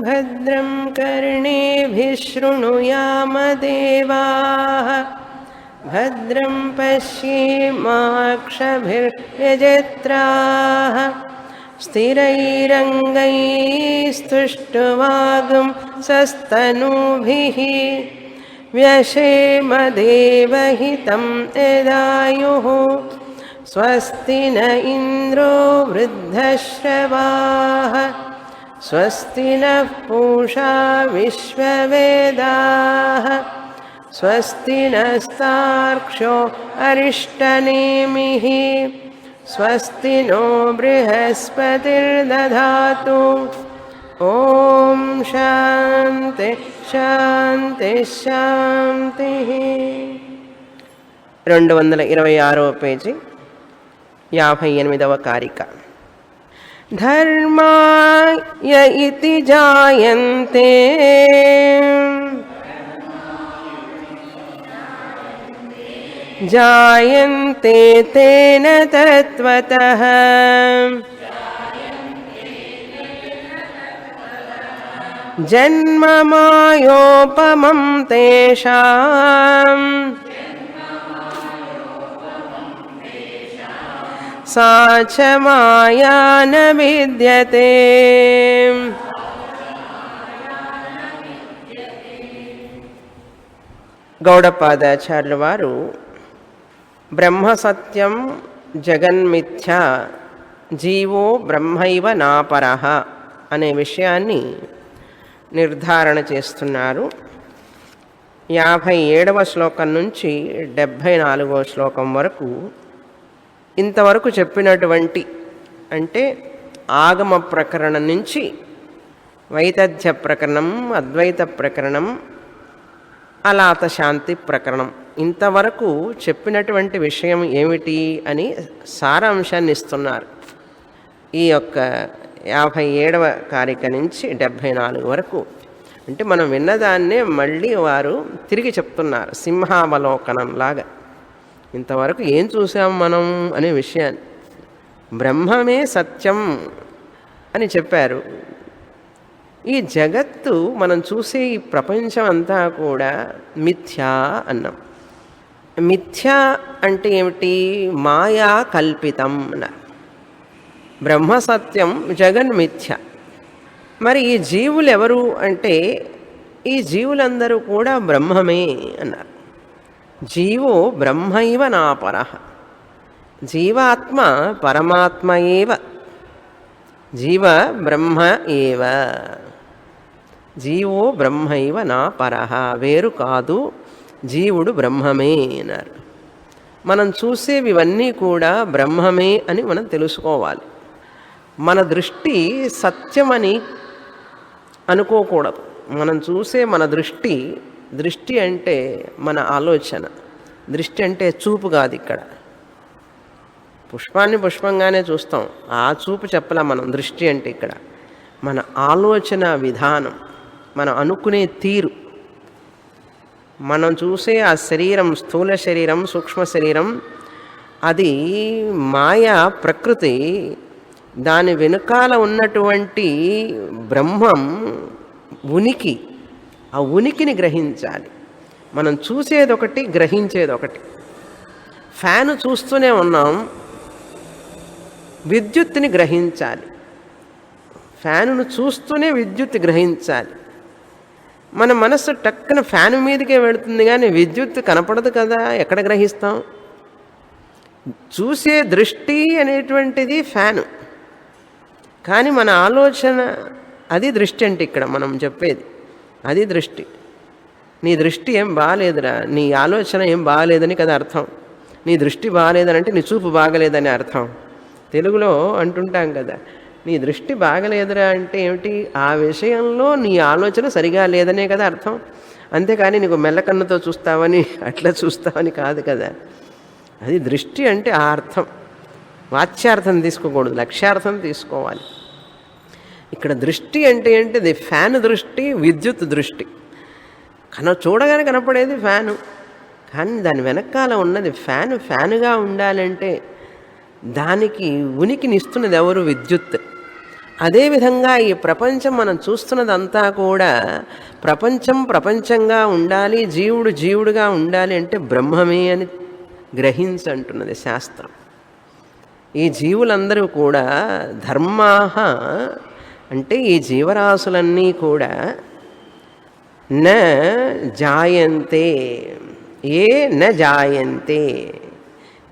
भद्रं कर्णेभिः शृणुयामदेवाः भद्रं पश्येमाक्षभिर्यजत्राः स्थिरैरङ्गैस्तुष्टुवागुंसस्तनूभिः व्यशेमदेवहितं यदायुः स्वस्ति न इन्द्रो वृद्धश्रवाः स्वस्ति नः पूषा विश्ववेदाः स्वस्ति नस्तार्क्ष्यो अरिष्टनेमिः स्वस्ति नो बृहस्पतिर्दधातु ॐ शान्ति शान्ति शान्तिः 226వ పేజీ 58వ కారిక ధర్మాయ ఇతి జాయంతే జాయంతే తేన తత్వతః జన్మమాయోపమం తేషాం సా చ మాయా న విద్యతే గౌడపాదాచార్యుల వారు బ్రహ్మ సత్యం జగన్మిథ్య జీవో బ్రహ్మైవ నాపరః అనే విషయాన్ని నిర్ధారణ చేస్తున్నారు. 57వ శ్లోకం నుంచి 74వ శ్లోకం వరకు ఇంతవరకు చెప్పినటువంటి అంటే ఆగమ ప్రకరణం నుంచి వైతథ్య ప్రకరణం, అద్వైత ప్రకరణం, అలాత శాంతి ప్రకరణం ఇంతవరకు చెప్పినటువంటి విషయం ఏమిటి అని సారాంశాన్ని ఇస్తున్నారు. ఈ యొక్క 57వ కారిక నుంచి 74 వరకు అంటే మనం విన్నదాన్నే మళ్ళీ వారు తిరిగి చెప్తున్నారు సింహావలోకనంలాగా. ఇంతవరకు ఏం చూసాం మనం అనే విషయాన్ని. బ్రహ్మమే సత్యం అని చెప్పారు. ఈ జగత్తు మనం చూసే ఈ ప్రపంచం అంతా కూడా మిథ్యా అన్నాం. మిథ్యా అంటే ఏమిటి? మాయా కల్పితం అన్నారు. బ్రహ్మ సత్యం, జగన్ మిథ్య. మరి ఈ జీవులు ఎవరు అంటే ఈ జీవులందరూ కూడా బ్రహ్మమే అన్నారు. జీవో బ్రహ్మైవ నాపరః. జీవాత్మ పరమాత్మ ఏవ. జీవ బ్రహ్మ ఏవ. జీవో బ్రహ్మైవ నాపరః. వేరు కాదు, జీవుడు బ్రహ్మమే అన్నారు. మనం చూసేవి ఇవన్నీ కూడా బ్రహ్మమే అని మనం తెలుసుకోవాలి. మన దృష్టి సత్యమని అనుకోకూడదు. మనం చూసే మన దృష్టి అంటే మన ఆలోచన. దృష్టి అంటే చూపు కాదు. ఇక్కడ పుష్పాన్ని పుష్పంగానే చూస్తాం, ఆ చూపు చెప్పలా మనం. దృష్టి అంటే ఇక్కడ మన ఆలోచన విధానం, మనం అనుకునే తీరు. మనం చూసే ఆ శరీరం, స్థూల శరీరం, సూక్ష్మ శరీరం, అది మాయా ప్రకృతి. దాని వెనుకాల ఉన్నటువంటి బ్రహ్మం ఉనికి, ఆ ఉనికిని గ్రహించాలి. మనం చూసేదొకటి, గ్రహించేదొకటి. ఫ్యాను చూస్తూనే ఉన్నాం, విద్యుత్తుని గ్రహించాలి. ఫ్యానును చూస్తూనే విద్యుత్ గ్రహించాలి. మన మనస్సు టక్కున ఫ్యాను మీదకే వెళుతుంది కానీ విద్యుత్ కనపడదు కదా, ఎక్కడ గ్రహిస్తాం? చూసే దృష్టి అనేటువంటిది ఫ్యాను, కానీ మన ఆలోచన అది దృష్టి. అంటే ఇక్కడ మనం చెప్పేది అది దృష్టి. నీ దృష్టి ఏం బాగాలేదురా, నీ ఆలోచన ఏం బాగాలేదని కదా అర్థం. నీ దృష్టి బాగాలేదని అంటే నీ చూపు బాగలేదని అర్థం. తెలుగులో అంటుంటాం కదా, నీ దృష్టి బాగలేదురా అంటే ఏమిటి? ఆ విషయంలో నీ ఆలోచన సరిగా లేదనే కదా అర్థం. అంతేకాని నీకు మెల్లకన్నుతో చూస్తావని అట్లా చూస్తావని కాదు కదా. అది దృష్టి అంటే ఆ అర్థం. వాచ్యార్థం తీసుకోకూడదు, లక్ష్యార్థం తీసుకోవాలి. ఇక్కడ దృష్టి అంటే ఏంటిది? ఫ్యాన్ దృష్టి, విద్యుత్ దృష్టి. చూడగానే కనపడేది ఫ్యాను, కానీ దాని వెనకాల ఉన్నది ఫ్యాను. ఫ్యానుగా ఉండాలంటే దానికి ఉనికిని ఇస్తున్నది ఎవరు? విద్యుత్. అదేవిధంగా ఈ ప్రపంచం మనం చూస్తున్నదంతా కూడా ప్రపంచం ప్రపంచంగా ఉండాలి, జీవుడు జీవుడుగా ఉండాలి అంటే బ్రహ్మమే అని గ్రహించంటున్నది శాస్త్రం. ఈ జీవులందరూ కూడా ధర్మాహ అంటే ఈ జీవరాశులన్నీ కూడా న జాయంతే, ఏ న జాయంతే,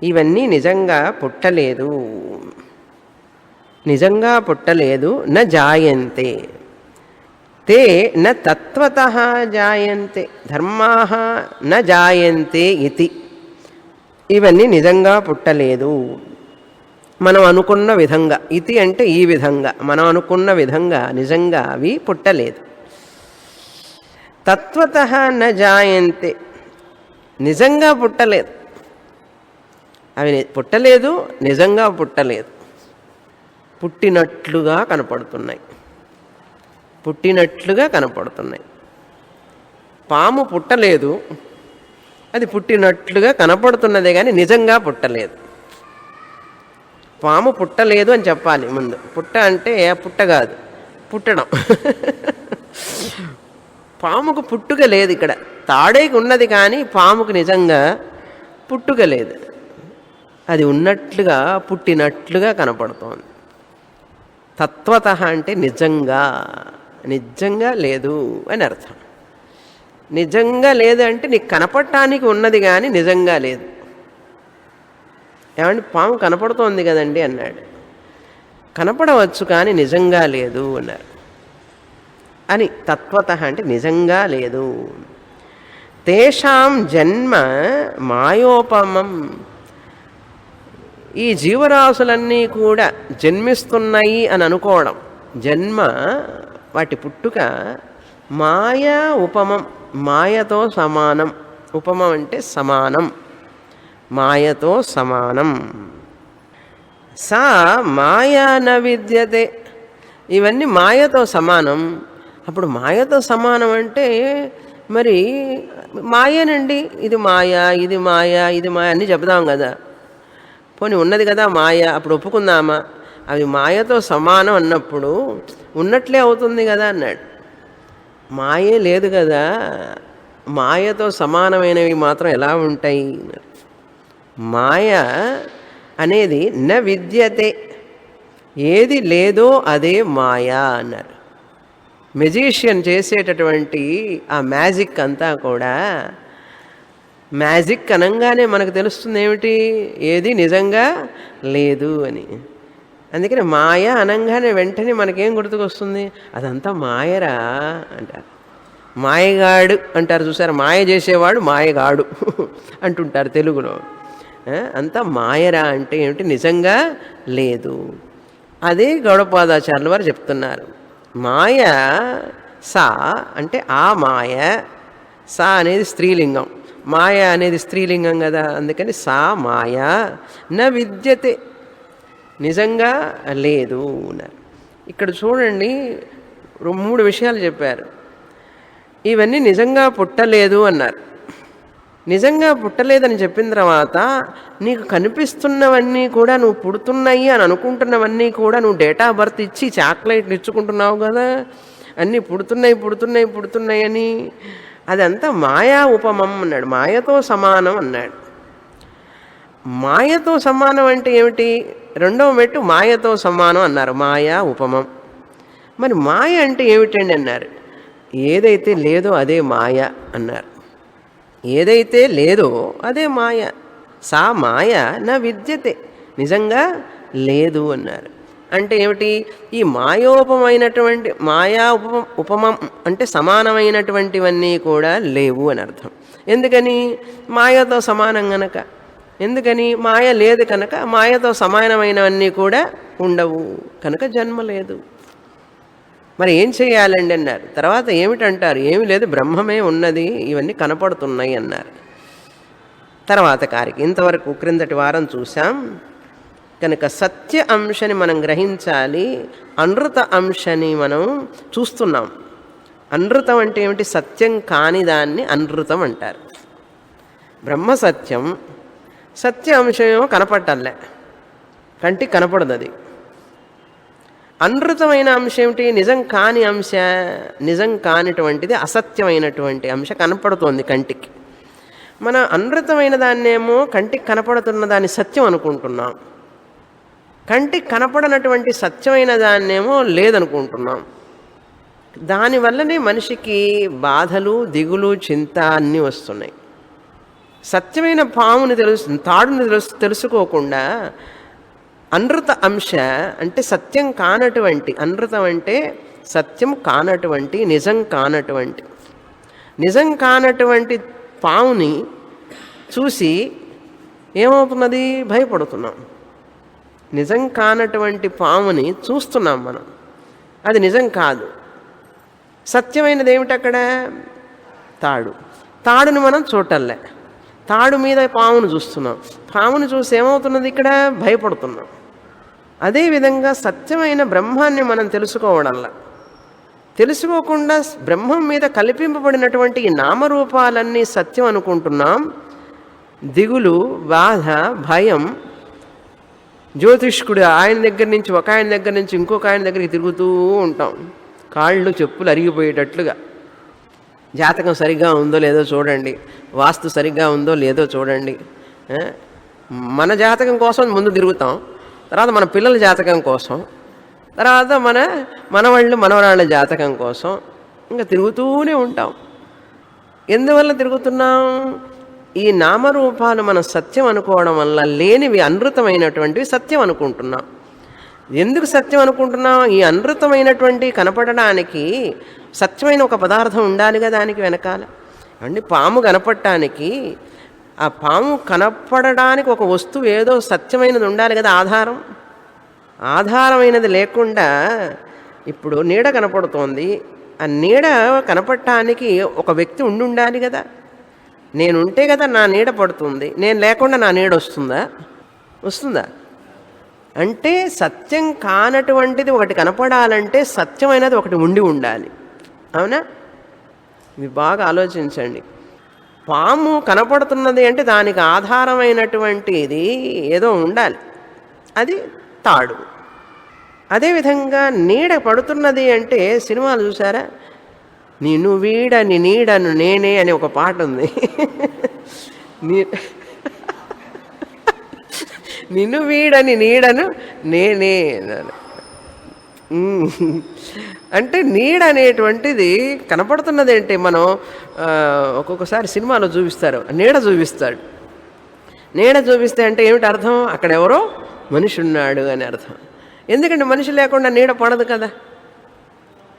ఇవన్నీ నిజంగా పుట్టలేదు, నిజంగా పుట్టలేదు. న జాయంతే తే న తత్వతః జాయంతే, ధర్మాః న జాయంతే ఇతి, ఇవన్నీ నిజంగా పుట్టలేదు మనం అనుకున్న విధంగా. ఇతి అంటే ఈ విధంగా, మనం అనుకున్న విధంగా నిజంగా అవి పుట్టలేదు. తత్వతః న జాయంతే, నిజంగా పుట్టలేదు, అవి పుట్టలేదు, నిజంగా పుట్టలేదు, పుట్టినట్లుగా కనపడుతున్నాయి, పుట్టినట్లుగా కనపడుతున్నాయి. పాము పుట్టలేదు, అది పుట్టినట్లుగా కనపడుతున్నదే కానీ నిజంగా పుట్టలేదు. పాము పుట్టలేదు అని చెప్పాలి ముందు. పుట్ట అంటే పుట్ట కాదు, పుట్టడం. పాముకు పుట్టుక లేదు ఇక్కడ, తాడేకి ఉన్నది కానీ పాముకు నిజంగా పుట్టుక లేదు, అది ఉన్నట్లుగా పుట్టినట్లుగా కనపడుతోంది. తత్వతః అంటే నిజంగా, నిజంగా లేదు అని అర్థం. నిజంగా లేదు అంటే నీకు కనపడటానికి ఉన్నది కానీ నిజంగా లేదు. ఏమంటే పాము కనపడుతోంది కదండి అన్నాడు, కనపడవచ్చు కానీ నిజంగా లేదు అన్నారు. అని తత్వతః అంటే నిజంగా లేదు. తేషాం జన్మ మాయోపమం, ఈ జీవరాశులన్నీ కూడా జన్మిస్తున్నాయి అని అనుకోవడం, జన్మ వాటి పుట్టుక మాయా ఉపమం, మాయతో సమానం. ఉపమం అంటే సమానం, మాయతో సమానం. సా మాయా న విద్యతే, ఇవన్నీ మాయతో సమానం. అప్పుడు మాయతో సమానం అంటే మరి మాయేనండి, ఇది మాయా, ఇది మాయా, ఇది మాయా అన్నీ చెబుదాం కదా. పోనీ ఉన్నది కదా మాయ, అప్పుడు ఒప్పుకుందామా? అవి మాయతో సమానం అన్నప్పుడు ఉన్నట్లే అవుతుంది కదా అన్నాడు. మాయే లేదు కదా, మాయతో సమానమైనవి మాత్రం ఎలా ఉంటాయి? మాయ అనేది న విద్యతే, ఏది లేదో అదే మాయా అన్నారు. మెజీషియన్ చేసేటటువంటి ఆ మ్యాజిక్ అంతా కూడా, మ్యాజిక్ అనగానే మనకు తెలుస్తుంది ఏమిటి, ఏది నిజంగా లేదు అని. అందుకని మాయ అనగానే వెంటనే మనకేం గుర్తుకొస్తుంది, అదంతా మాయరా అంటారు. మాయగాడు అంటారు చూసారు, మాయ చేసేవాడు మాయగాడు అంటుంటారు తెలుగులో. అంతా మాయరా అంటే ఏమిటి, నిజంగా లేదు. అదే గౌడపాదాచార్యుల వారు చెప్తున్నారు. మాయ సా అంటే ఆ మాయ, సా అనేది స్త్రీలింగం, మాయ అనేది స్త్రీలింగం కదా, అందుకని సా మాయ న విద్యతే, నిజంగా లేదు అన్నారు. ఇక్కడ చూడండి, 3 విషయాలు చెప్పారు. ఇవన్నీ నిజంగా పుట్టలేదు అన్నారు. నిజంగా పుట్టలేదని చెప్పిన తర్వాత నీకు కనిపిస్తున్నవన్నీ కూడా నువ్వు పుడుతున్నాయి అని అనుకుంటున్నవన్నీ కూడా నువ్వు డేట్ ఆఫ్ బర్త్ ఇచ్చి చాక్లెట్లు ఇచ్చుకుంటున్నావు కదా, అన్నీ పుడుతున్నాయి పుడుతున్నాయి పుడుతున్నాయి అని. అదంతా మాయా ఉపమం అన్నాడు, మాయతో సమానం అన్నాడు. మాయతో సమానం అంటే ఏమిటి? రెండవ మెట్టు మాయతో సమానం అన్నారు, మాయా ఉపమం. మరి మాయ అంటే ఏమిటండి అన్నారు. ఏదైతే లేదో అదే మాయ అన్నారు. ఏదైతే లేదో అదే మాయ. సా మాయ నా విద్యతే, నిజంగా లేదు అన్నారు. అంటే ఏమిటి? ఈ మాయోపమైనటువంటి మాయా ఉపమం అంటే సమానమైనటువంటివన్నీ కూడా లేవు అని అర్థం. ఎందుకని? మాయతో సమానం గనక. ఎందుకని? మాయ లేదు కనుక మాయతో సమానమైనవన్నీ కూడా ఉండవు కనుక జన్మ లేదు. మరి ఏం చేయాలండి అన్నారు. తర్వాత ఏమిటంటారు? ఏమి లేదు, బ్రహ్మమే ఉన్నది, ఇవన్నీ కనపడుతున్నాయి అన్నారు. తర్వాత కారికి ఇంతవరకు క్రిందటి వారం చూసాం కనుక సత్య అంశని మనం గ్రహించాలి, అనృత అంశని మనం చూస్తున్నాం. అనృతం అంటే ఏమిటి? సత్యం కాని దాన్ని అనృతం అంటారు. బ్రహ్మ సత్యం, సత్య అంశమేమో కనపట్టాలే, కంటికి కనపడదు. అది అనృతమైన అంశం ఏమిటి? నిజం కాని అంశ. నిజం కానిటువంటిది అసత్యమైనటువంటి అంశ కనపడుతోంది కంటికి. మన అనృతమైన దాన్నేమో కంటికి కనపడుతున్న దాన్ని సత్యం అనుకుంటున్నాం, కంటికి కనపడనటువంటి సత్యమైన దాన్నేమో లేదనుకుంటున్నాం. దానివల్లనే మనిషికి బాధలు, దిగులు, చింత అన్నీ వస్తున్నాయి. సత్యమైన పాముని తాడుని తెలుసుకోకుండా అనృత అంశ అంటే సత్యం కానటువంటి, అనృతం అంటే సత్యం కానటువంటి, నిజం కానటువంటి, నిజం కానటువంటి పాముని చూసి ఏమవుతున్నది? భయపడుతున్నాం. నిజం కానటువంటి పాముని చూస్తున్నాం మనం, అది నిజం కాదు. సత్యమైనది ఏమిటి అక్కడ? తాడు. తాడుని మనం చూడటంలే, తాడు మీద పామును చూస్తున్నాం. పామును చూసి ఏమవుతున్నది? ఇక్కడ భయపడుతున్నాం. అదేవిధంగా సత్యమైన బ్రహ్మాన్ని మనం తెలుసుకోవడంలా, తెలుసుకోకుండా బ్రహ్మం మీద కల్పింపబడినటువంటి ఈ నామరూపాలన్నీ సత్యం అనుకుంటున్నాం. దిగులు, బాధ, భయం, జ్యోతిష్కుడు ఆయన దగ్గర నుంచి ఒక ఆయన దగ్గర నుంచి ఇంకొక ఆయన దగ్గరికి తిరుగుతూ ఉంటాం, కాళ్ళు చెప్పులు అరిగిపోయేటట్లుగా. జాతకం సరిగ్గా ఉందో లేదో చూడండి, వాస్తు సరిగ్గా ఉందో లేదో చూడండి. మన జాతకం కోసం ముందు తిరుగుతాం, తర్వాత మన పిల్లల జాతకం కోసం, తర్వాత మనవాళ్ళు మనవరాళ్ళ జాతకం కోసం ఇంకా తిరుగుతూనే ఉంటాం. ఎందువల్ల తిరుగుతున్నాం? ఈ నామరూపాలు మనం సత్యం అనుకోవడం వల్ల లేనివి అనృతమైనటువంటివి సత్యం అనుకుంటున్నాం. ఎందుకు సత్యం అనుకుంటున్నాం? ఈ అనృతమైనటువంటి కనపడడానికి సత్యమైన ఒక పదార్థం ఉండాలిగా దానికి వెనకాల. అంటే పాము కనపడటానికి, ఆ పాము కనపడడానికి ఒక వస్తువు ఏదో సత్యమైనది ఉండాలి కదా, ఆధారం. ఆధారమైనది లేకుండా ఇప్పుడు నీడ కనపడుతోంది, ఆ నీడ కనపడటానికి ఒక వ్యక్తి ఉండాలి కదా. నేనుంటే కదా నా నీడ పడుతుంది, నేను లేకుండా నా నీడ వస్తుందా? అంటే సత్యం కానటువంటిది ఒకటి కనపడాలంటే సత్యమైనది ఒకటి ఉండాలి. అవునా? ఇది బాగా ఆలోచించండి. పాము కనపడుతున్నది అంటే దానికి ఆధారమైనటువంటిది ఏదో ఉండాలి, అది తాడు. అదేవిధంగా నీడ పడుతున్నది అంటే సినిమాలు చూసారా? నిన్ను వీడని నీడను నేనే అని ఒక పాట ఉంది. నిన్ను వీడని నీడను నేనే అంటే నీడ అనేటువంటిది కనపడుతున్నది అంటే మనం ఒక్కొక్కసారి సినిమాలో చూపిస్తారు, నీడ చూపిస్తాడు. నీడ చూపిస్తే అంటే ఏమిటి అర్థం? అక్కడ ఎవరో మనిషి ఉన్నాడు అని అర్థం. ఎందుకంటే మనిషి లేకుండా నీడ పడదు కదా.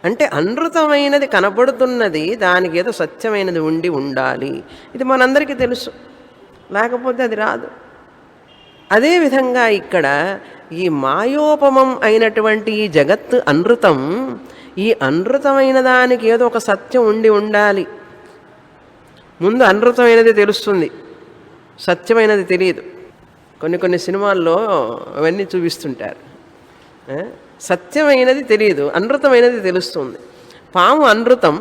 అంటే అనృతమైనది కనపడుతున్నది, దానికి ఏదో సత్యమైనది ఉండాలి. ఇది మనందరికీ తెలుసు, లేకపోతే అది రాదు. అదేవిధంగా ఇక్కడ ఈ మాయోపమం అయినటువంటి ఈ జగత్తు అనృతం, ఈ అనృతమైన దానికి ఏదో ఒక సత్యం ఉండాలి. ముందు అనృతమైనది తెలుస్తుంది, సత్యమైనది తెలియదు. కొన్ని సినిమాల్లో అవన్నీ చూపిస్తుంటారు. సత్యమైనది తెలియదు, అనృతమైనది తెలుస్తుంది. పాము అనృతం,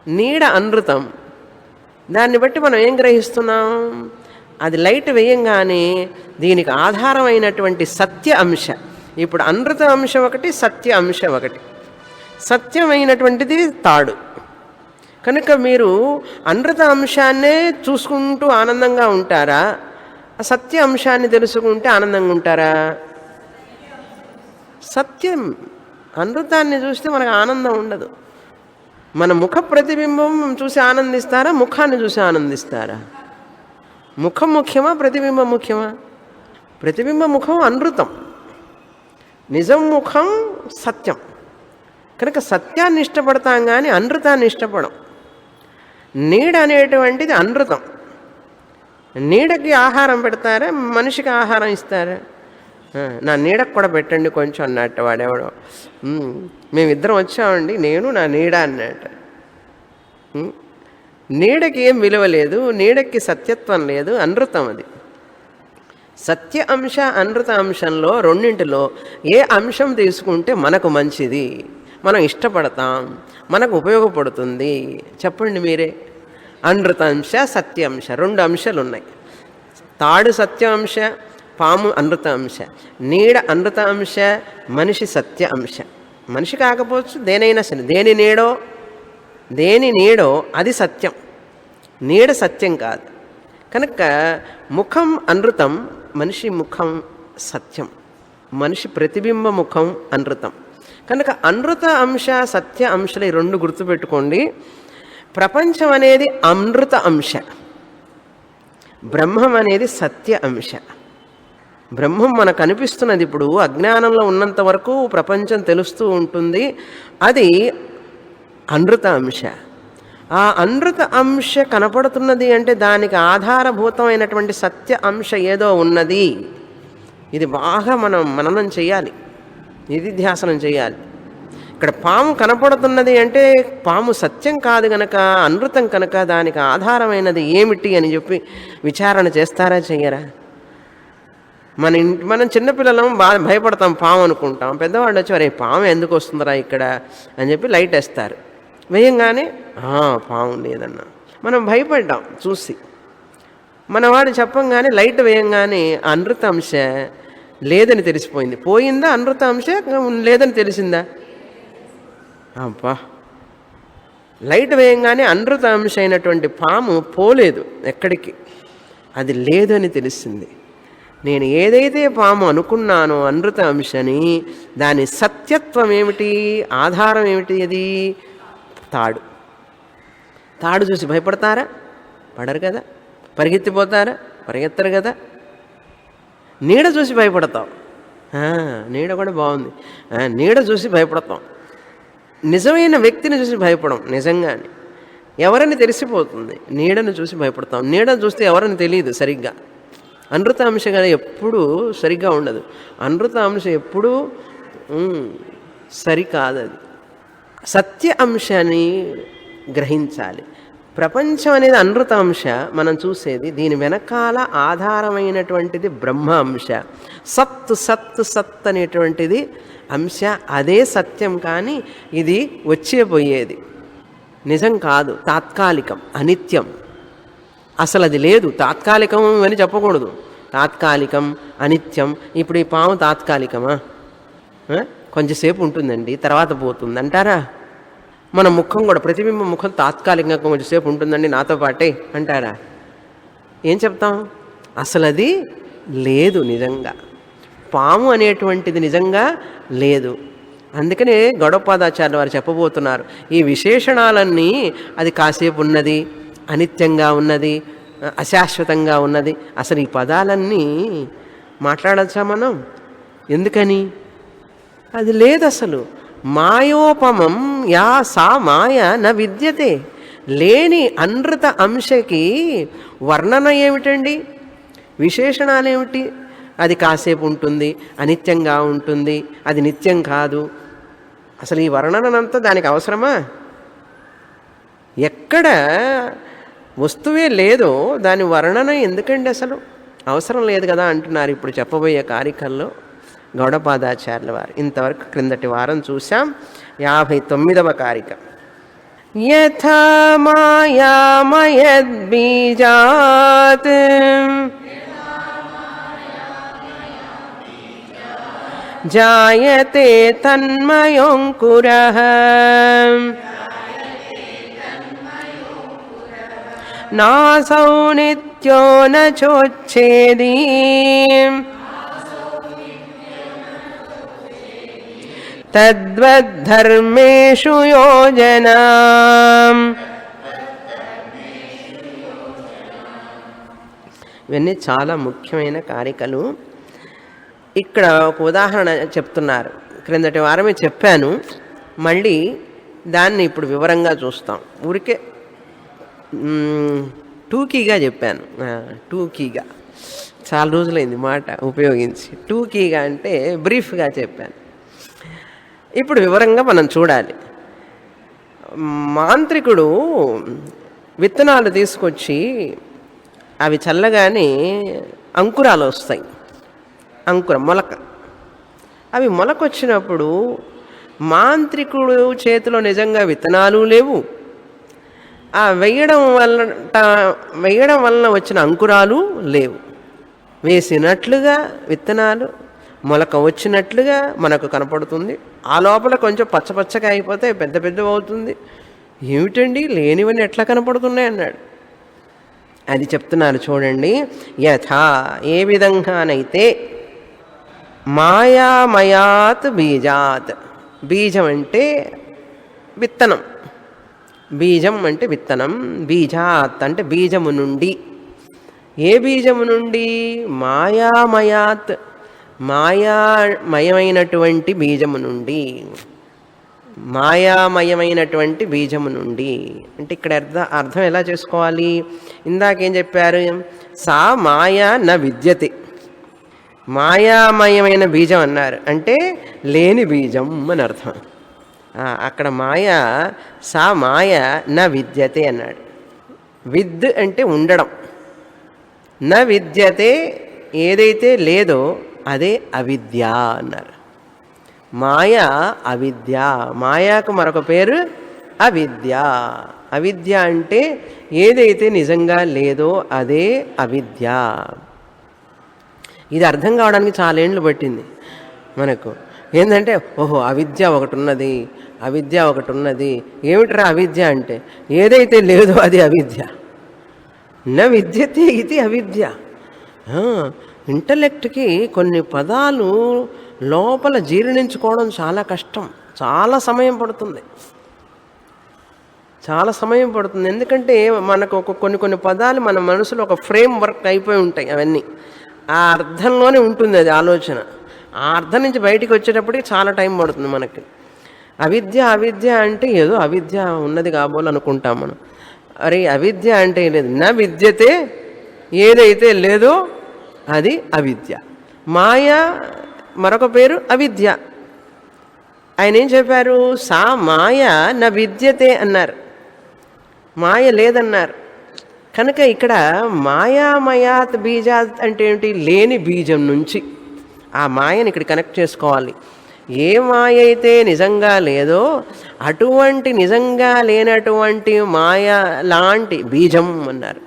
నీడ అనృతం. దాన్ని బట్టి మనం ఏం గ్రహిస్తున్నాం? అది లైట్ వేయంగానే దీనికి ఆధారమైనటువంటి సత్య అంశ. ఇప్పుడు అనృత అంశం ఒకటి, సత్య అంశం ఒకటి. సత్యమైనటువంటిది తాడు. కనుక మీరు అనృత అంశాన్నే చూసుకుంటూ ఆనందంగా ఉంటారా, సత్య అంశాన్ని తెలుసుకుంటే ఆనందంగా ఉంటారా? సత్యం, అనృతాన్ని చూస్తే మనకు ఆనందం ఉండదు. మన ముఖ ప్రతిబింబం చూసి ఆనందిస్తారా, ముఖాన్ని చూసి ఆనందిస్తారా? ముఖం ముఖ్యమా, ప్రతిబింబం ముఖ్యమా? ప్రతిబింబ ముఖం అనృతం, నిజం ముఖం సత్యం. కనుక సత్యాన్ని ఇష్టపడతాం కానీ అనృతాన్ని ఇష్టపడం. నీడ అనేటువంటిది అనృతం. నీడకి ఆహారం పెడతారా, మనిషికి ఆహారం ఇస్తారా? నా నీడకు కూడా పెట్టండి కొంచెం అన్నట్టు వాడేవాడు. మేమిద్దరం వచ్చామండి, నేను నా నీడ అన్నట్టు. నీడకి ఏం విలువ లేదు, నీడకి సత్యత్వం లేదు, అనృతం అది. సత్య అంశ అనృత అంశంలో రెండింటిలో ఏ అంశం తీసుకుంటే మనకు మంచిది, మనం ఇష్టపడతాం, మనకు ఉపయోగపడుతుంది చెప్పండి మీరే. అనృత అంశ, సత్యాంశ, రెండు అంశాలు ఉన్నాయి. తాడు సత్యాంశ, పాము అనృత అంశ, నీడ అనృత అంశ, మనిషి సత్య అంశ. మనిషి కాకపోవచ్చు, దేనైనా సరే, దేని నీడో అది సత్యం, నీడ సత్యం కాదు. కనుక ముఖం అనృతం, మనిషి ముఖం సత్యం, మనిషి ప్రతిబింబ ముఖం అనృతం. కనుక అనృత అంశ సత్య అంశలు ఈ రెండు గుర్తుపెట్టుకోండి. ప్రపంచం అనేది అమృత అంశ, బ్రహ్మం అనేది సత్య అంశ. బ్రహ్మం మనకు కనిపిస్తున్నది. ఇప్పుడు అజ్ఞానంలో ఉన్నంత వరకు ప్రపంచం తెలుస్తూ ఉంటుంది, అది అనృత అంశ. ఆ అనృత అంశ కనపడుతున్నది అంటే దానికి ఆధారభూతమైనటువంటి సత్య అంశ ఏదో ఉన్నది. ఇది బాగా మనం మననం చేయాలి, నిధిధ్యాసనం చేయాలి. ఇక్కడ పాము కనపడుతున్నది అంటే పాము సత్యం కాదు గనక, అనృతం కనుక దానికి ఆధారమైనది ఏమిటి అని చెప్పి విచారణ చేస్తారా, చెయ్యరా? మనం చిన్నపిల్లలం బాగా భయపడతాం, పాము అనుకుంటాం. పెద్దవాళ్ళు వచ్చి అరే పాము ఎందుకు వస్తుందిరా ఇక్కడ అని చెప్పి లైట్ వేస్తారు. వేయంగానే పాము లేదన్నా మనం భయపడ్డాం చూసి. మనవాడు చెప్పంగానే లైట్ వేయంగానే అనృత అంశ లేదని తెలిసిపోయింది. పోయిందా అనృత అంశ, లేదని తెలిసిందా? అబ్బా, లైట్ వేయంగానే అనృత అంశ అయినటువంటి పాము పోలేదు ఎక్కడికి, అది లేదు అని తెలిసింది. నేను ఏదైతే పాము అనుకున్నానో అనృత అంశని, దాని సత్యత్వం ఏమిటి, ఆధారం ఏమిటి? అది తాడు చూసి భయపడతారా? పడరు కదా. పరిగెత్తిపోతారా? పరిగెత్తరు కదా. నీడ చూసి భయపడతాం, నీడ కూడా బాగుంది, నీడ చూసి భయపడతాం. నిజమైన వ్యక్తిని చూసి భయపడం, నిజంగానే ఎవరని తెలిసిపోతుంది. నీడను చూసి భయపడతాం, నీడను చూస్తే ఎవరని తెలియదు సరిగ్గా. అనృత అంశ కదా ఎప్పుడూ సరిగ్గా ఉండదు, అనృత అంశ ఎప్పుడూ సరికాదు. అది సత్య అంశాన్ని గ్రహించాలి. ప్రపంచం అనేది అనృత అంశ మనం చూసేది, దీని వెనకాల ఆధారమైనటువంటిది బ్రహ్మ అంశ. సత్ అనేటువంటిది అంశ, అదే సత్యం. కానీ ఇది వచ్చేపోయేది, నిజం కాదు, తాత్కాలికం, అనిత్యం. అసలు అది లేదు, తాత్కాలికం అని చెప్పకూడదు. తాత్కాలికం, అనిత్యం. ఇప్పుడు ఈ పాము తాత్కాలికమా? కొంచెంసేపు ఉంటుందండి, తర్వాత పోతుంది అంటారా? మన ముఖం కూడా, ప్రతిబింబ ముఖం తాత్కాలికంగా కొంచెంసేపు ఉంటుందండి నాతో పాటే అంటారా? ఏం చెప్తాం? అసలు అది లేదు, నిజంగా పాము అనేటువంటిది నిజంగా లేదు. అందుకనే గౌడపాదాచార్యులు వారు చెప్పబోతున్నారు, ఈ విశేషణాలన్నీ అది కాసేపు ఉన్నది, అనిత్యంగా ఉన్నది, అశాశ్వతంగా ఉన్నది. అసలు ఈ పదాలన్నీ మాట్లాడచ్చా మనం? ఎందుకని? అది లేదు అసలు. మాయోపమం యా సా మాయ న విద్యతే. లేని అనృత అంశకి వర్ణన ఏమిటండి? విశేషణాలేమిటి? అది కాసేపు ఉంటుంది, అనిత్యంగా ఉంటుంది, అది నిత్యం కాదు. అసలు ఈ వర్ణనంతా దానికి అవసరమా? ఎక్కడ వస్తువే లేదో దాని వర్ణన ఎందుకండి? అసలు అవసరం లేదు కదా అంటున్నారు ఇప్పుడు చెప్పబోయే కారికల్లో గౌడపాదాచార్యుల వారు. ఇంతవరకు క్రిందటి వారం చూసాం 59వ కారిక. యథా మాయామయద్బీజాత్ జాయతే తన్మయోంకురః నాసౌ నిత్యో న చోచ్ఛేది తద్వద్ధర్మేషు యోజనా. ఇవన్నీ చాలా ముఖ్యమైన కారికలు. ఇక్కడ ఒక ఉదాహరణ చెప్తున్నారు, క్రిందటి వారమే చెప్పాను, మళ్ళీ దాన్ని ఇప్పుడు వివరంగా చూస్తాం. ఊరికే టూకీగా చెప్పాను, టూకీగా, చాలా రోజులైంది మాట ఉపయోగించి. టూకీగా అంటే బ్రీఫ్గా చెప్పాను. ఇప్పుడు వివరంగా మనం చూడాలి. మాంత్రికుడు విత్తనాలు తీసుకొచ్చి అవి చల్లగానే అంకురాలు వస్తాయి, మొలక. అవి మొలకొచ్చినప్పుడు మాంత్రికుడు చేతిలో నిజంగా విత్తనాలు లేవు, వేయడం వలన వచ్చిన అంకురాలు లేవు. వేసినట్లుగా విత్తనాలు మొలక వచ్చినట్లుగా మనకు కనపడుతుంది. ఆ లోపల కొంచెం పచ్చపచ్చగా అయిపోతే పెద్ద పెద్దవి అవుతుంది. ఏమిటండి లేనివన్నీ ఎట్లా కనపడుతున్నాయి అన్నాడు. అది చెప్తున్నారు చూడండి. యథా ఏ విధంగానైతే మాయామయాత్ బీజాత్, బీజం అంటే విత్తనం, బీజం అంటే విత్తనం, బీజాత్ అంటే బీజము నుండి. ఏ బీజము నుండి? మాయామయాత్, మాయామయమైనటువంటి బీజము నుండి, మాయామయమైనటువంటి బీజము నుండి. అంటే ఇక్కడ అర్థం ఎలా చేసుకోవాలి? ఇందాకేం చెప్పారు? సా మాయా న విద్యతే, మాయామయమైన బీజం అన్నారు అంటే లేని బీజం అని అర్థం. అక్కడ మాయ, సా మాయ న విద్యతే అన్నాడు. విద్ అంటే ఉండడం, న విద్యతే ఏదైతే లేదో అదే అవిద్య అన్నారు. మాయ అవిద్య, మాయాకు మరొక పేరు అవిద్య. అవిద్య అంటే ఏదైతే నిజంగా లేదో అదే అవిద్య. ఇది అర్థం కావడానికి చాలా ఏళ్ళు పట్టింది మనకు. ఏంటంటే ఓహో అవిద్య ఒకటి ఉన్నది, అవిద్య ఒకటి ఉన్నది. ఏమిట్రా అవిద్య అంటే ఏదైతే లేదో అది అవిద్య. న విద్యతే ఇది అవిద్య. ఇంటలెక్ట్కి కొన్ని పదాలు లోపల జీర్ణించుకోవడం చాలా కష్టం, చాలా సమయం పడుతుంది, చాలా సమయం పడుతుంది. ఎందుకంటే మనకు కొన్ని పదాలు మన మనసులో ఒక ఫ్రేమ్ వర్క్ అయిపోయి ఉంటాయి. అవన్నీ ఆ అర్థంలోనే ఉంటుంది అది ఆలోచన. ఆ అర్థం నుంచి బయటికి వచ్చేటప్పటికి చాలా టైం పడుతుంది మనకి. అవిద్య అవిద్య అంటే ఏదో అవిద్య ఉన్నది కాబోలు అనుకుంటాం మనం. అరే అవిద్య అంటే లేదు, నా విద్యతే ఏదైతే లేదో అది అవిద్య. మాయ మరొక పేరు అవిద్య. ఆయన ఏం చెప్పారు? సా మాయ నా విద్యతే అన్నారు, మాయ లేదన్నారు. కనుక ఇక్కడ మాయామయాత్ బీజాత్ అంటే ఏమిటి? లేని బీజం నుంచి ఆ మాయని ఇక్కడ కనెక్ట్ చేసుకోవాలి. ఏ మాయ అయితే నిజంగా లేదో అటువంటి నిజంగా లేనటువంటి మాయ లాంటి బీజం అన్నారు.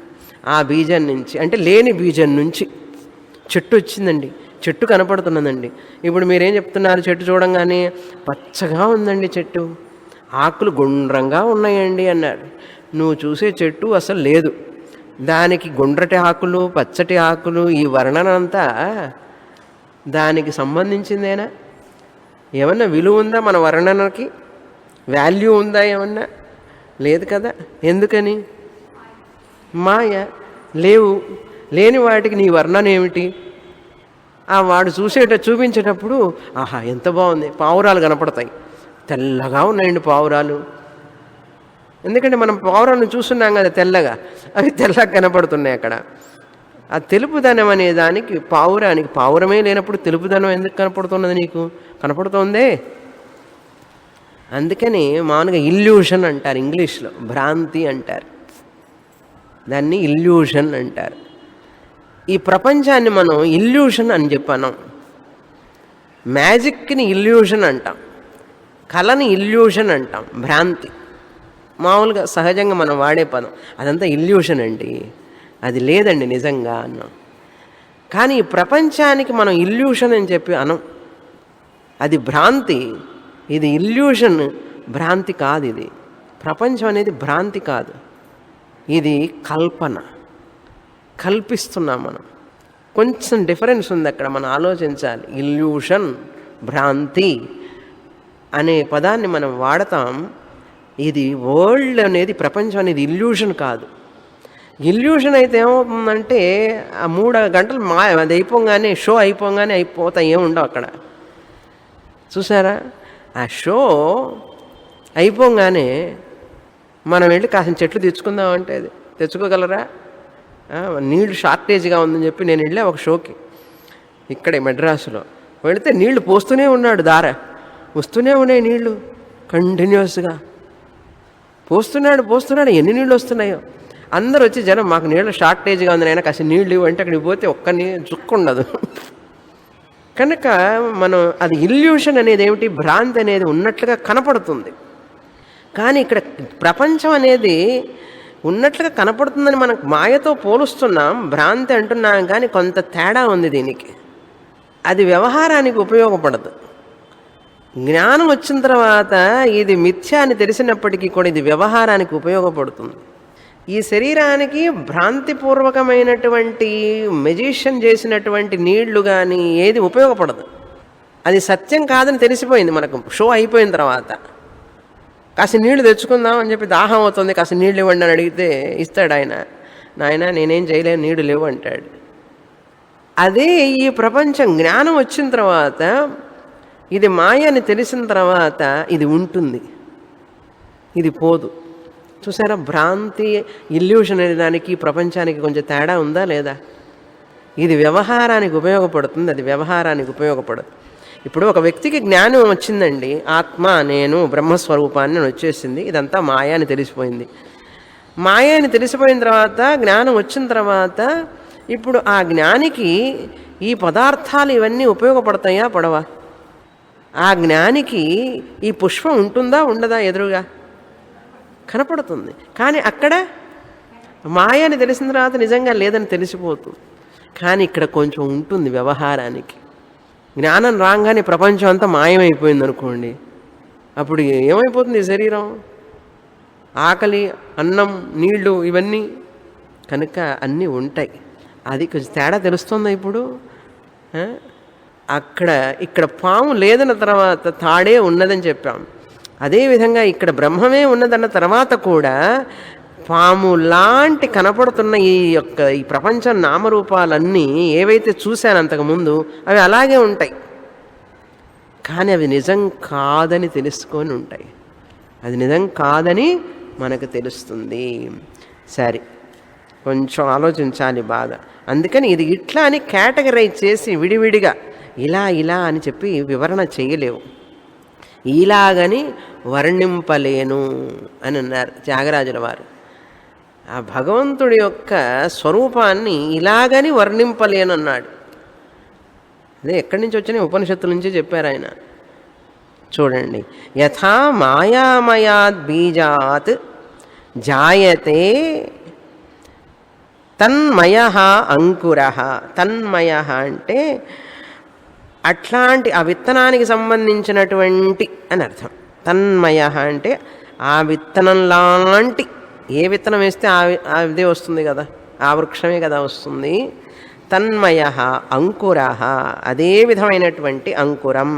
ఆ బీజం నుంచి అంటే లేని బీజం నుంచి చెట్టు వచ్చిందండి, చెట్టు కనపడుతున్నదండి. ఇప్పుడు మీరేం చెప్తున్నారు? చెట్టు చూడంగానే పచ్చగా ఉందండి చెట్టు, ఆకులు గుండ్రంగా ఉన్నాయండి అన్నాడు. నువ్వు చూసే చెట్టు అసలు లేదు, దానికి గుండ్రటి ఆకులు పచ్చటి ఆకులు ఈ వర్ణన అంతా దానికి సంబంధించిందేనా? ఏమన్నా విలువ ఉందా మన వర్ణనకి? వాల్యూ ఉందా ఏమన్నా? లేదు కదా. ఎందుకని? మాయ. లేవు, లేని వాటికి నీ వర్ణన ఏమిటి? వాడు చూపించేటప్పుడు ఆహా ఎంత బాగుంది, పావురాలు కనపడతాయి, తెల్లగా ఉన్నాయండి పావురాలు. ఎందుకంటే మనం పావురాలను చూస్తున్నాం కదా తెల్లగా, అవి తెల్లగా కనపడుతున్నాయి. అక్కడ ఆ తెలుపుదనం అనే దానికి పావురానికి, పావురమే లేనప్పుడు తెలుపుదనం ఎందుకు కనపడుతున్నది? నీకు కనపడుతోందే. అందుకని మామూలుగా ఇల్యూషన్ అంటారు, ఇంగ్లీష్లో భ్రాంతి అంటారు, దాన్ని ఇల్యూషన్ అంటారు. ఈ ప్రపంచాన్ని మనం ఇల్యూషన్ అని చెప్పాను. మ్యాజిక్ని ఇల్యూషన్ అంటాం, కళని ఇల్యూషన్ అంటాం, భ్రాంతి. మామూలుగా సహజంగా మనం వాడే పదం అదంతా ఇల్యూషన్ అండి, అది లేదండి నిజంగా అన్నాం. కానీ ఈ ప్రపంచానికి మనం ఇల్యూషన్ అని చెప్పి అనం, అది భ్రాంతి. ఇది ఇల్యూషన్, భ్రాంతి కాదు. ఇది ప్రపంచం అనేది భ్రాంతి కాదు, ఇది కల్పన, కల్పిస్తున్నాం మనం. కొంచెం డిఫరెన్స్ ఉంది అక్కడ, మనం ఆలోచించాలి. ఇల్యూషన్, భ్రాంతి అనే పదాన్ని మనం వాడతాం. ఇది వరల్డ్ అనేది, ప్రపంచం అనేది ఇల్యూషన్ కాదు. ఇల్యూషన్ అయితే ఏమవుతుందంటే ఆ 3 గంటలు అది అయిపోగానే, షో అయిపోగానే అయిపోతాయి, ఏముండవు అక్కడ. చూసారా? ఆ షో అయిపోగానే మనం వెళ్ళి కాసిన చెట్లు తెచ్చుకుందామంటే అది తెచ్చుకోగలరా? నీళ్లు షార్టేజ్గా ఉందని చెప్పి నేను వెళ్ళా ఒక షోకి ఇక్కడే మెడ్రాసులో. వెళితే నీళ్లు పోస్తూనే ఉన్నాడు, వస్తూనే ఉన్నాయి నీళ్లు కంటిన్యూస్గా పోస్తున్నాడు. ఎన్ని నీళ్ళు వస్తున్నాయో. అందరూ వచ్చి జనం మాకు నీళ్ళు షార్టేజ్గా ఉంది అయినా కాస్త నీళ్ళు ఇవ్వంటే అక్కడికి పోతే ఒక్క చుక్క ఉండదు. కనుక మనం అది ఇల్యూషన్ అనేది ఏమిటి? భ్రాంతి అనేది ఉన్నట్లుగా కనపడుతుంది. కానీ ఇక్కడ ప్రపంచం అనేది ఉన్నట్లుగా కనపడుతుందని మనకు మాయతో పోలుస్తున్నాం, భ్రాంతి అంటున్నాం, కానీ కొంత తేడా ఉంది దీనికి. అది వ్యవహారానికి ఉపయోగపడదు. జ్ఞానం వచ్చిన తర్వాత ఇది మిథ్య అని తెలిసినప్పటికీ కూడా ఇది వ్యవహారానికి ఉపయోగపడుతుంది. ఈ శరీరానికి భ్రాంతిపూర్వకమైనటువంటి మెజిషియన్ చేసినటువంటి నీళ్లు కానీ ఏది ఉపయోగపడదు. అది సత్యం కాదని తెలిసిపోయింది మనకు షో అయిపోయిన తర్వాత. కాస్త నీళ్లు తెచ్చుకుందాం అని చెప్పి దాహం అవుతుంది, కాస్త నీళ్ళు ఇవ్వండి అని అడిగితే ఇస్తాడు ఆయన. నాయన నేనేం చేయలేను, నీళ్లు లేవు అంటాడు. అదే ఈ ప్రపంచం జ్ఞానం వచ్చిన తర్వాత, ఇది మాయ అని తెలిసిన తర్వాత ఇది ఉంటుంది, ఇది పోదు. చూసారా, భ్రాంతి ఇల్యూషన్ అనే దానికి ప్రపంచానికి కొంచెం తేడా ఉందా లేదా? ఇది వ్యవహారానికి ఉపయోగపడుతుంది, అది వ్యవహారానికి ఉపయోగపడదు. ఇప్పుడు ఒక వ్యక్తికి జ్ఞానం వచ్చిందండి, ఆత్మ నేను బ్రహ్మస్వరూపాన్ని వచ్చేసింది, ఇదంతా మాయ అని తెలిసిపోయింది. మాయ అని తెలిసిపోయిన తర్వాత, జ్ఞానం వచ్చిన తర్వాత, ఇప్పుడు ఆ జ్ఞానికి ఈ పదార్థాలు ఇవన్నీ ఉపయోగపడతాయా పడవా? ఆ జ్ఞానికి ఈ పుష్పం ఉంటుందా ఉండదా? ఎదురుగా కనపడుతుంది. కానీ అక్కడ మాయ అని తెలిసిన తర్వాత నిజంగా లేదని తెలిసిపోతుంది. కానీ ఇక్కడ కొంచెం ఉంటుంది వ్యవహారానికి. జ్ఞానం రాగానే ప్రపంచం అంతా మాయమైపోయింది అనుకోండి, అప్పుడు ఏమైపోతుంది ఈ శరీరం? ఆకలి, అన్నం, నీళ్లు ఇవన్నీ కనుక అన్నీ ఉంటాయి. అది కొంచెం తేడా తెలుస్తుందా ఇప్పుడు? ఇక్కడ పాము లేదన్న తర్వాత తాడే ఉన్నదని చెప్పాం. అదేవిధంగా ఇక్కడ బ్రహ్మమే ఉన్నదన్న తర్వాత కూడా పాము లాంటి కనపడుతున్న ఈ ప్రపంచం నామరూపాలన్నీ ఏవైతే చూశాను అంతకుముందు అవి అలాగే ఉంటాయి, కానీ అవి నిజం కాదని తెలుసుకొని ఉంటాయి. అది నిజం కాదని మనకు తెలుస్తుంది. సరే, కొంచెం ఆలోచించాలి బాగా. అందుకని ఇది ఇట్లా అని కేటగరైజ్ చేసి విడివిడిగా ఇలా ఇలా అని చెప్పి వివరణ చేయలేవు. ఇలాగని వర్ణింపలేను అని అన్నారు త్యాగరాజుల వారు. ఆ భగవంతుడి యొక్క స్వరూపాన్ని ఇలాగని వర్ణింపలేను అన్నాడు. అదే ఎక్కడి నుంచి వచ్చినాయి? ఉపనిషత్తుల నుంచి చెప్పారు ఆయన. చూడండి, యథా మాయామయాద్ బీజాత్ జాయతే తన్మయ అంకుర. తన్మయ అంటే అట్లాంటి ఆ విత్తనానికి సంబంధించినటువంటి అని అర్థం. తన్మయ అంటే ఆ విత్తనం లాంటి, ఏ విత్తనం వేస్తే అదే వస్తుంది కదా, ఆ వృక్షమే కదా వస్తుంది. తన్మయ అంకుర, అదే విధమైనటువంటి అంకురం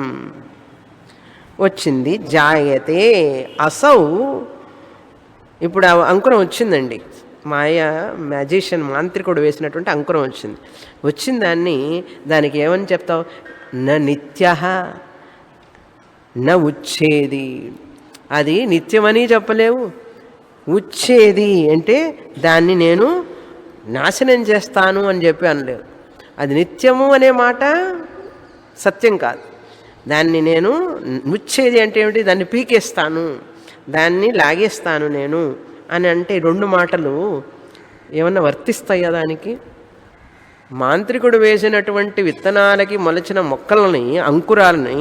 వచ్చింది. జాయతే అసౌ, ఇప్పుడు ఆ అంకురం వచ్చిందండి. మ్యాజిషియన్ మాంత్రికుడు వేసినటువంటి అంకురం వచ్చింది. వచ్చిన దానికి ఏమని చెప్తావు? న నిత్య న ఉచ్ఛేది. అది నిత్యమని చెప్పలేవు. ఉచ్ఛేది అంటే దాన్ని నేను నాశనం చేస్తాను అని చెప్పి అనలేవు. అది నిత్యము అనే మాట సత్యం కాదు. దాన్ని నేను ఉచ్ఛేది అంటే ఏమిటి? దాన్ని పీకేస్తాను, దాన్ని లాగేస్తాను నేను అని అంటే రెండు మాటలు ఏమన్నా వర్తిస్తాయా దానికి? మాంత్రికుడు వేసినటువంటి విత్తనాలకి మొలచిన మొక్కలని, అంకురాలని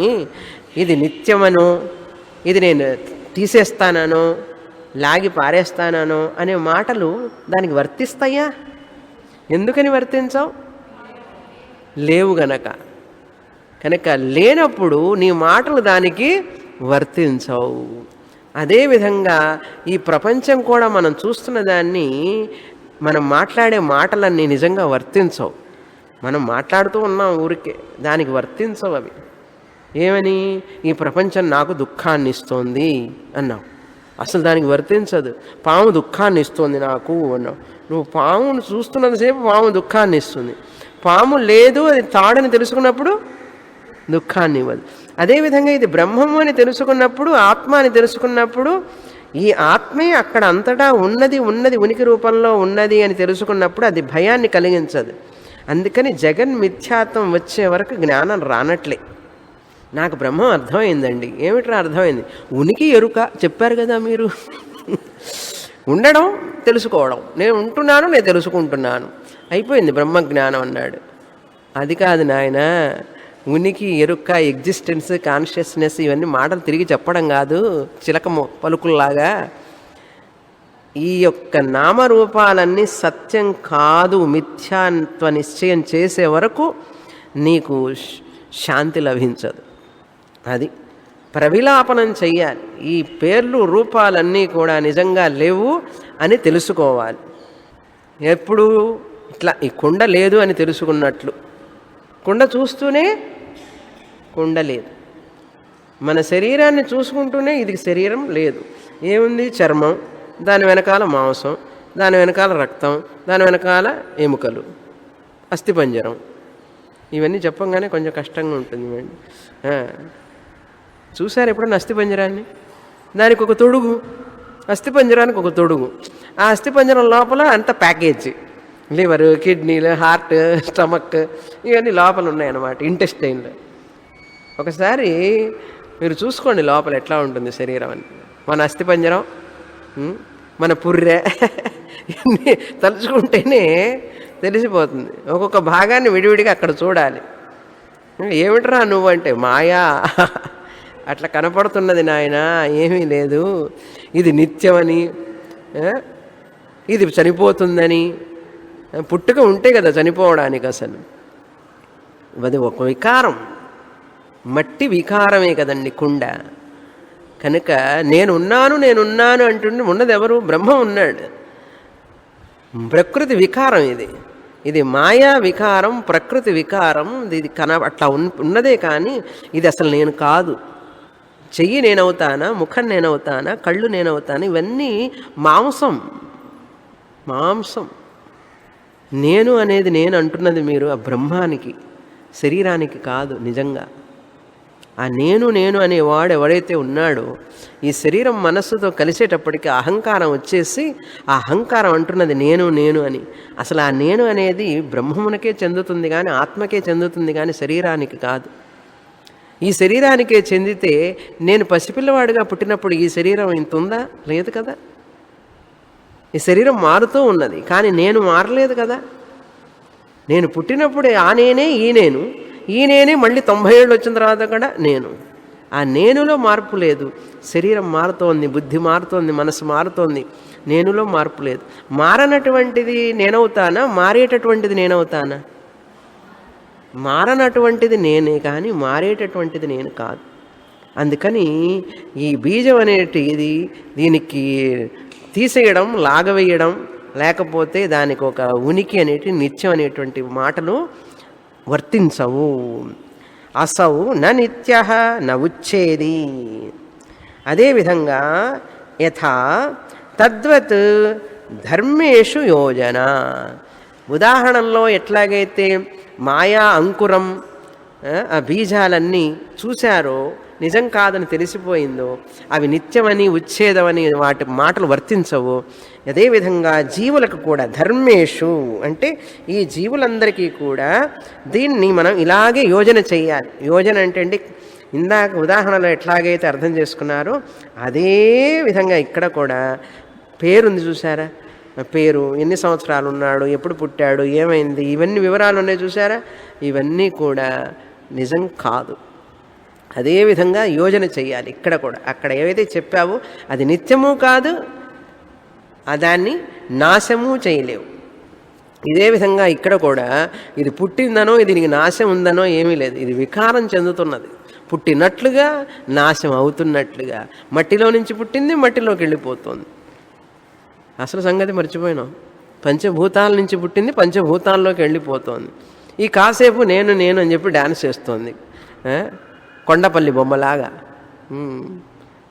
ఇది నిత్యమనో, ఇది నేను తీసేస్తానో, లాగి పారేస్తానో అనే మాటలు దానికి వర్తిస్తాయా? ఎందుకని వర్తించవు? లేవు కనుక లేనప్పుడు నీ మాటలు దానికి వర్తించవు. అదేవిధంగా ఈ ప్రపంచం కూడా మనం చూస్తున్న దాన్ని, మనం మాట్లాడే మాటలన్నీ నిజంగా వర్తించవు. మనం మాట్లాడుతూ ఉన్నాం ఊరికే, దానికి వర్తించవు అవి. ఏమని? ఈ ప్రపంచం నాకు దుఃఖాన్ని ఇస్తోంది అన్నావు, అసలు దానికి వర్తించదు. పాము దుఃఖాన్ని ఇస్తుంది నాకు అన్నావు. నువ్వు పామును చూస్తున్నంతసేపు పాము దుఃఖాన్ని ఇస్తుంది. పాము లేదు, అది తాడని తెలుసుకున్నప్పుడు దుఃఖాన్ని ఇవ్వదు. అదేవిధంగా ఇది బ్రహ్మము అని తెలుసుకున్నప్పుడు, ఆత్మ అని తెలుసుకున్నప్పుడు, ఈ ఆత్మే అక్కడ అంతటా ఉన్నది ఉనికి రూపంలో ఉన్నది అని తెలుసుకున్నప్పుడు అది భయాన్ని కలిగించదు. అందుకని జగన్మిథ్యాత్వం వచ్చే వరకు జ్ఞానం రానట్లే. నాకు బ్రహ్మం అర్థమైందండి. ఏమిట్రా అర్థమైంది? ఉనికి ఎరుక చెప్పారు కదా మీరు. ఉండడం, తెలుసుకోవడం. నేను ఉంటున్నాను, నేను తెలుసుకుంటున్నాను, అయిపోయింది బ్రహ్మజ్ఞానం అన్నాడు. అది కాదు నాయన, ఉనికి ఎరుక, ఎగ్జిస్టెన్స్, కాన్షియస్నెస్ ఇవన్నీ మాటలు తిరిగి చెప్పడం కాదు చిలక పలుకుల్లాగా. ఈ యొక్క నామరూపాలన్నీ సత్యం కాదు, మిథ్యాత్వ నిశ్చయం చేసే వరకు నీకు శాంతి లభించదు. అది ప్రవిలాపనం చెయ్యాలి. ఈ పేర్లు రూపాలన్నీ కూడా నిజంగా లేవు అని తెలుసుకోవాలి. ఎప్పుడు ఇట్లా ఈ కుండ లేదు అని తెలుసుకున్నట్లు, కుండ చూస్తూనే కుండ లేదు, మన శరీరాన్ని చూసుకుంటూనే ఇది శరీరం లేదు. ఏముంది? చర్మం, దాని వెనకాల మాంసం, దాని వెనకాల రక్తం, దాని వెనకాల ఎముకలు, అస్థిపంజరం. ఇవన్నీ చెప్పంగానే కొంచెం కష్టంగా ఉంటుంది. చూశారు ఎప్పుడన్నా అస్థిపంజరాన్ని? దానికి ఒక తొడుగు, అస్థిపంజరానికి ఒక తొడుగు. ఆ అస్థిపంజరం లోపల అంత ప్యాకేజీ, లివరు, కిడ్నీలు, హార్ట్, స్టమక్ ఇవన్నీ లోపల ఉన్నాయన్నమాట, ఇంటెస్టైన్లో. ఒకసారి మీరు చూసుకోండి లోపల ఎట్లా ఉంటుంది శరీరం అని. మన అస్థిపంజరం, మన పుర్రె ఇవన్నీ తలుచుకుంటేనే తెలిసిపోతుంది. ఒక్కొక్క భాగాన్ని విడివిడిగా అక్కడ చూడాలి. ఏమిట్రా నువ్వు అంటే, మాయా అట్లా కనపడుతున్నది నాయన, ఏమీ లేదు, ఇది నిత్యమని, ఇది చనిపోతుందని. పుట్టుక ఉంటే కదా చనిపోవడానికి. అసలు అది ఒక వికారం, మట్టి వికారమే కదండి కుండ. కనుక నేనున్నాను అంటుండి ఉన్నది ఎవరు? బ్రహ్మ ఉన్నాడు. ప్రకృతి వికారం ఇది మాయా వికారం, ప్రకృతి వికారం. ఇది అట్లా ఉన్నదే కానీ ఇది అసలు నేను కాదు. చెయ్యి నేనవుతానా, ముఖం నేనవుతానా, కళ్ళు నేనవుతానా, ఇవన్నీ మాంసం. నేను అనేది నేను అంటున్నది మీరు ఆ బ్రహ్మానికి, శరీరానికి కాదు. నిజంగా ఆ నేను అనేవాడు ఎవడైతే ఉన్నాడో, ఈ శరీరం మనస్సుతో కలిసేటప్పటికి అహంకారం వచ్చేసి ఆ అహంకారం అంటున్నది నేను అని. అసలు ఆ నేను అనేది బ్రహ్మమునకే చెందుతుంది కానీ, ఆత్మకే చెందుతుంది కానీ శరీరానికి కాదు. ఈ శరీరానికే చెందితే నేను పసిపిల్లవాడిగా పుట్టినప్పుడు ఈ శరీరం ఇంత ఉందా? లేదు కదా. ఈ శరీరం మారుతూ ఉన్నది కానీ నేను మారలేదు కదా. నేను పుట్టినప్పుడు ఆ నేనే ఈ నేనే మళ్ళీ 90 ఏళ్ళు వచ్చిన తర్వాత కూడా నేను. ఆ నేనులో మార్పు లేదు. శరీరం మారుతోంది, బుద్ధి మారుతోంది, మనసు మారుతోంది, నేనులో మార్పు లేదు. మారనటువంటిది నేనవుతానా, మారేటటువంటిది నేనవుతానా? మారనటువంటిది నేనే కానీ మారేటటువంటిది నేను కాదు. అందుకని ఈ బీజం అనేటిది దీనికి తీసేయడం, లాగవేయడం, లేకపోతే దానికి ఒక ఉనికి అనేటి నిత్యం అనేటువంటి మాటలు వర్తించవు. అసౌ న నిత్య న ఉచ్ఛేది. అదేవిధంగా యథా తద్వత్ ధర్మేషు యోజన. ఉదాహరణలో ఎట్లాగైతే మాయా అంకురం, ఆ బీజాలన్నీ చూశారో, నిజం కాదని తెలిసిపోయిందో, అవి నిత్యమని ఉచ్ఛేదమని వాటి మాటలు వర్తించవు. అదేవిధంగా జీవులకు కూడా ధర్మేషు అంటే ఈ జీవులందరికీ కూడా దీన్ని మనం ఇలాగే యోజన చెయ్యాలి. యోజన అంటే అండి, ఇందాక ఉదాహరణలో ఎట్లాగైతే అర్థం చేసుకున్నారో అదే విధంగా ఇక్కడ కూడా పేరుంది చూసారా, పేరు, ఎన్ని సంవత్సరాలు ఉన్నాడు, ఎప్పుడు పుట్టాడు, ఏమైంది, ఇవన్నీ వివరాలు ఉన్నాయి చూసారా, ఇవన్నీ కూడా నిజం కాదు. అదేవిధంగా యోజన చెయ్యాలి ఇక్కడ కూడా. అక్కడ ఏవైతే చెప్పావో అది నిత్యము కాదు, దాన్ని నాశము చేయలేవు. ఇదే విధంగా ఇక్కడ కూడా ఇది పుట్టిందనో దీనికి నాశం ఉందనో ఏమీ లేదు. ఇది వికారం చెందుతున్నది, పుట్టినట్లుగా నాశం అవుతున్నట్లుగా. మట్టిలో నుంచి పుట్టింది, మట్టిలోకి వెళ్ళిపోతుంది. అసలు సంగతి మర్చిపోయినాం. పంచభూతాల నుంచి పుట్టింది, పంచభూతాల్లోకి వెళ్ళిపోతుంది. ఈ కాసేపు నేను అని చెప్పి డ్యాన్స్ చేస్తోంది, కొండపల్లి బొమ్మలాగా.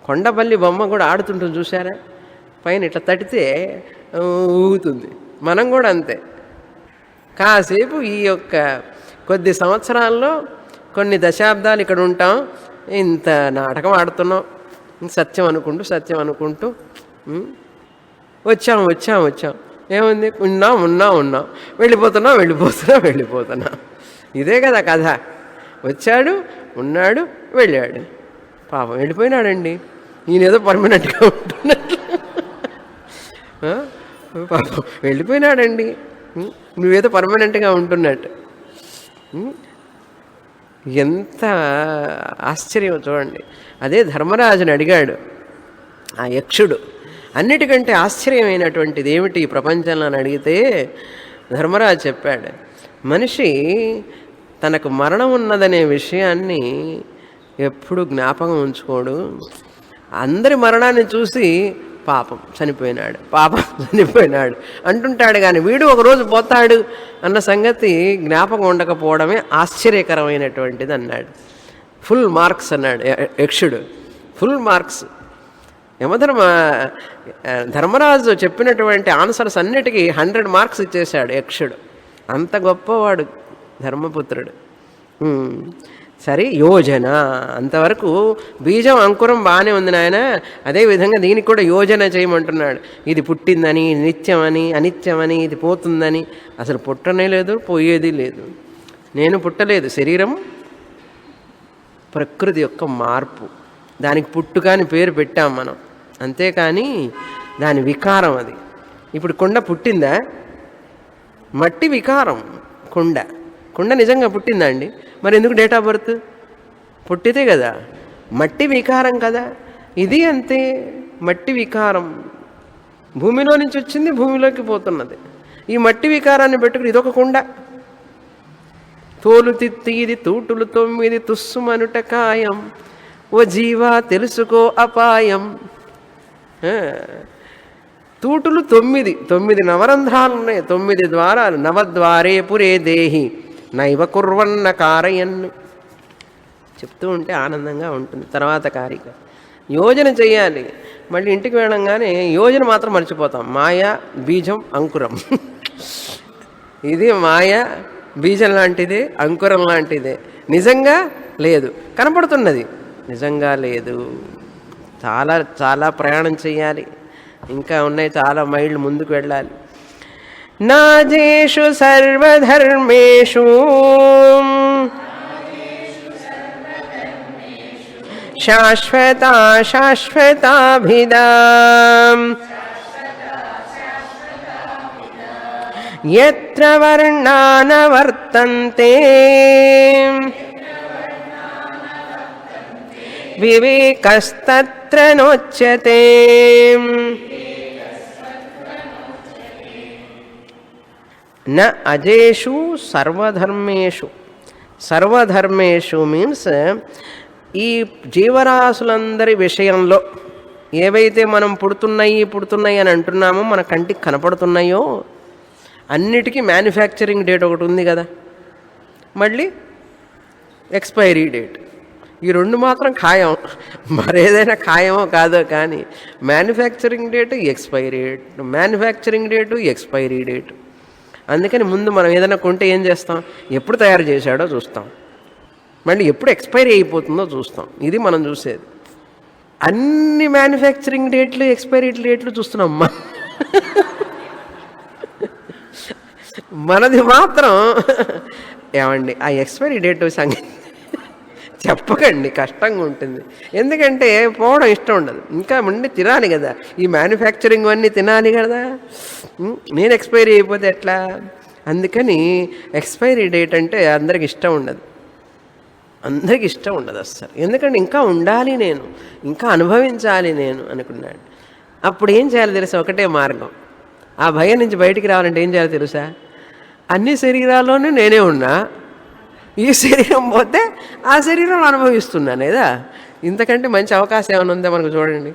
కొండపల్లి బొమ్మ కూడా ఆడుతుంటుంది చూసారా, పైన ఇట్లా తడితే ఊగుతుంది. మనం కూడా అంతే. కాసేపు ఈ యొక్క కొద్ది సంవత్సరాల్లో, కొన్ని దశాబ్దాలు ఇక్కడ ఉంటాం, ఇంత నాటకం ఆడుతున్నాం, సత్యం అనుకుంటూ వచ్చాం. ఏముంది, ఉన్నాం, వెళ్ళిపోతున్నా. ఇదే కదా కథ. వచ్చాడు, ఉన్నాడు, వెళ్ళాడు. పాపం వెళ్ళిపోయినాడండి. ఈయనేదో పర్మనెంట్గా ఉంటున్నట్లు. పాపం వెళ్ళిపోయినాడండి, నువ్వేదో పర్మనెంట్గా ఉంటున్నట్టు. ఎంత ఆశ్చర్యం చూడండి. అదే ధర్మరాజుని అడిగాడు ఆ యక్షుడు. అన్నిటికంటే ఆశ్చర్యమైనటువంటిది ఏమిటి ఈ ప్రపంచంలో అని అడిగితే ధర్మరాజు చెప్పాడు, మనిషి తనకు మరణం ఉన్నదనే విషయాన్ని ఎప్పుడు జ్ఞాపకం ఉంచుకోడు. అందరి మరణాన్ని చూసి పాపం చనిపోయినాడు అంటుంటాడు, కానీ వీడు ఒకరోజు పోతాడు అన్న సంగతి జ్ఞాపకం ఉండకపోవడమే ఆశ్చర్యకరమైనటువంటిది అన్నాడు. ఫుల్ మార్క్స్ అన్నాడు యక్షుడు, ఫుల్ మార్క్స్. ధర్మరాజు చెప్పినటువంటి ఆన్సర్స్ అన్నిటికీ 100 మార్క్స్ ఇచ్చేశాడు యక్షుడు. అంత గొప్పవాడు ధర్మపుత్రుడు. సరే, యోజన అంతవరకు బీజం అంకురం బాగానే ఉంది నాయన, అదేవిధంగా దీనికి కూడా యోజన చేయమంటున్నాడు. ఇది పుట్టిందని, నిత్యమని, అనిత్యమని, ఇది పోతుందని. అసలు పుట్టనే లేదు, పోయేది లేదు. నేను పుట్టలేదు, శరీరం ప్రకృతి యొక్క మార్పు. దానికి పుట్టుక అని పేరు పెట్టాం మనం, అంతేకాని దాని వికారం అది. ఇప్పుడు కుండ పుట్టిందా? మట్టి వికారం. కుండ నిజంగా పుట్టిందా అండి? మరి ఎందుకు డేట్ ఆఫ్ బర్త్? పుట్టితే కదా. మట్టి వికారం కదా. ఇది అంతే, మట్టి వికారం. భూమిలో నుంచి వచ్చింది, భూమిలోకి పోతున్నది. ఈ మట్టి వికారాన్ని పెట్టుకుని ఇదొక కుండ. తోలు తిత్తి ఇది తూటులు 9 తుస్సుమనుట కాయం, ఓ జీవా తెలుసుకో అపాయం. తూటులు 9 నవరంధ్రాలు ఉన్నాయి, 9 ద్వారాలు. నవద్వారే పురే దేహి నైవ కుర్వన్న కారయన్. చెప్తూ ఉంటే ఆనందంగా ఉంటుంది. తర్వాత కారిక యోజన చేయాలి. మళ్ళీ ఇంటికి వెళ్ళంగానే యోజన మాత్రం మర్చిపోతాం. మాయ, బీజం, అంకురం. ఇది మాయ, బీజం లాంటిదే, అంకురం లాంటిదే. నిజంగా లేదు, కనపడుతున్నది, నిజంగా లేదు. చాలా చాలా ప్రయాణం చేయాలి, ఇంకా ఉన్నాయి, చాలా మైళ్ళు ముందుకు వెళ్ళాలి. నాజేషు సర్వధర్మేషు శాశ్వతాభిదాం యత్ర వర్ణాన వర్తంతే వివేకస్తత్ర నోచ్యతే. న అజేషు సర్వధర్మేషు. సర్వధర్మేషు మీన్స్ ఈ జీవరాశులందరి విషయంలో ఏవైతే మనం పుడుతున్నాయి అని అంటున్నామో, మన కంటికి కనపడుతున్నాయో అన్నిటికీ మ్యానుఫ్యాక్చరింగ్ డేట్ ఒకటి ఉంది కదా, మళ్ళీ ఎక్స్పైరీ డేట్. ఈ 2 మాత్రం ఖాయం. మరేదైనా ఖాయమో కాదో కానీ manufacturing date, expiry date, manufacturing date, expiry date. అందుకని ముందు మనం ఏదైనా కొంటే ఏం చేస్తాం? ఎప్పుడు తయారు చేశాడో చూస్తాం, మళ్ళీ ఎప్పుడు ఎక్స్పైరీ అయిపోతుందో చూస్తాం. ఇది మనం చూసేది. అన్ని మ్యానుఫ్యాక్చరింగ్ డేట్లు, ఎక్స్పైరీ డేట్లు చూస్తున్నాం. మనది మాత్రం ఏమండి ఆ ఎక్స్పైరీ డేట్ సంగతి చెప్పకండి, కష్టంగా ఉంటుంది. ఎందుకంటే పోవడం ఇష్టం ఉండదు. ఇంకా ఉండి తినాలి కదా, ఈ మ్యానుఫ్యాక్చరింగ్ అన్నీ తినాలి కదా. నేను ఎక్స్పైరీ అయిపోతే ఎట్లా? అందుకని ఎక్స్పైరీ డేట్ అంటే అందరికి ఇష్టం ఉండదు, అస్సలు. ఎందుకంటే ఇంకా ఉండాలి నేను, ఇంకా అనుభవించాలి నేను అనుకున్నాడు. అప్పుడు ఏం చేయాలి తెలుసా? ఒకటే మార్గం. ఆ భయం నుంచి బయటికి రావాలంటే ఏం చేయాలి తెలుసా? అన్ని శరీరాల్లోనూ నేనే ఉన్నా, ఈ శరీరం పోతే ఆ శరీరం అనుభవిస్తున్నాను కదా. ఇంతకంటే మంచి అవకాశం ఏమైనా ఉందా మనకు? చూడండి,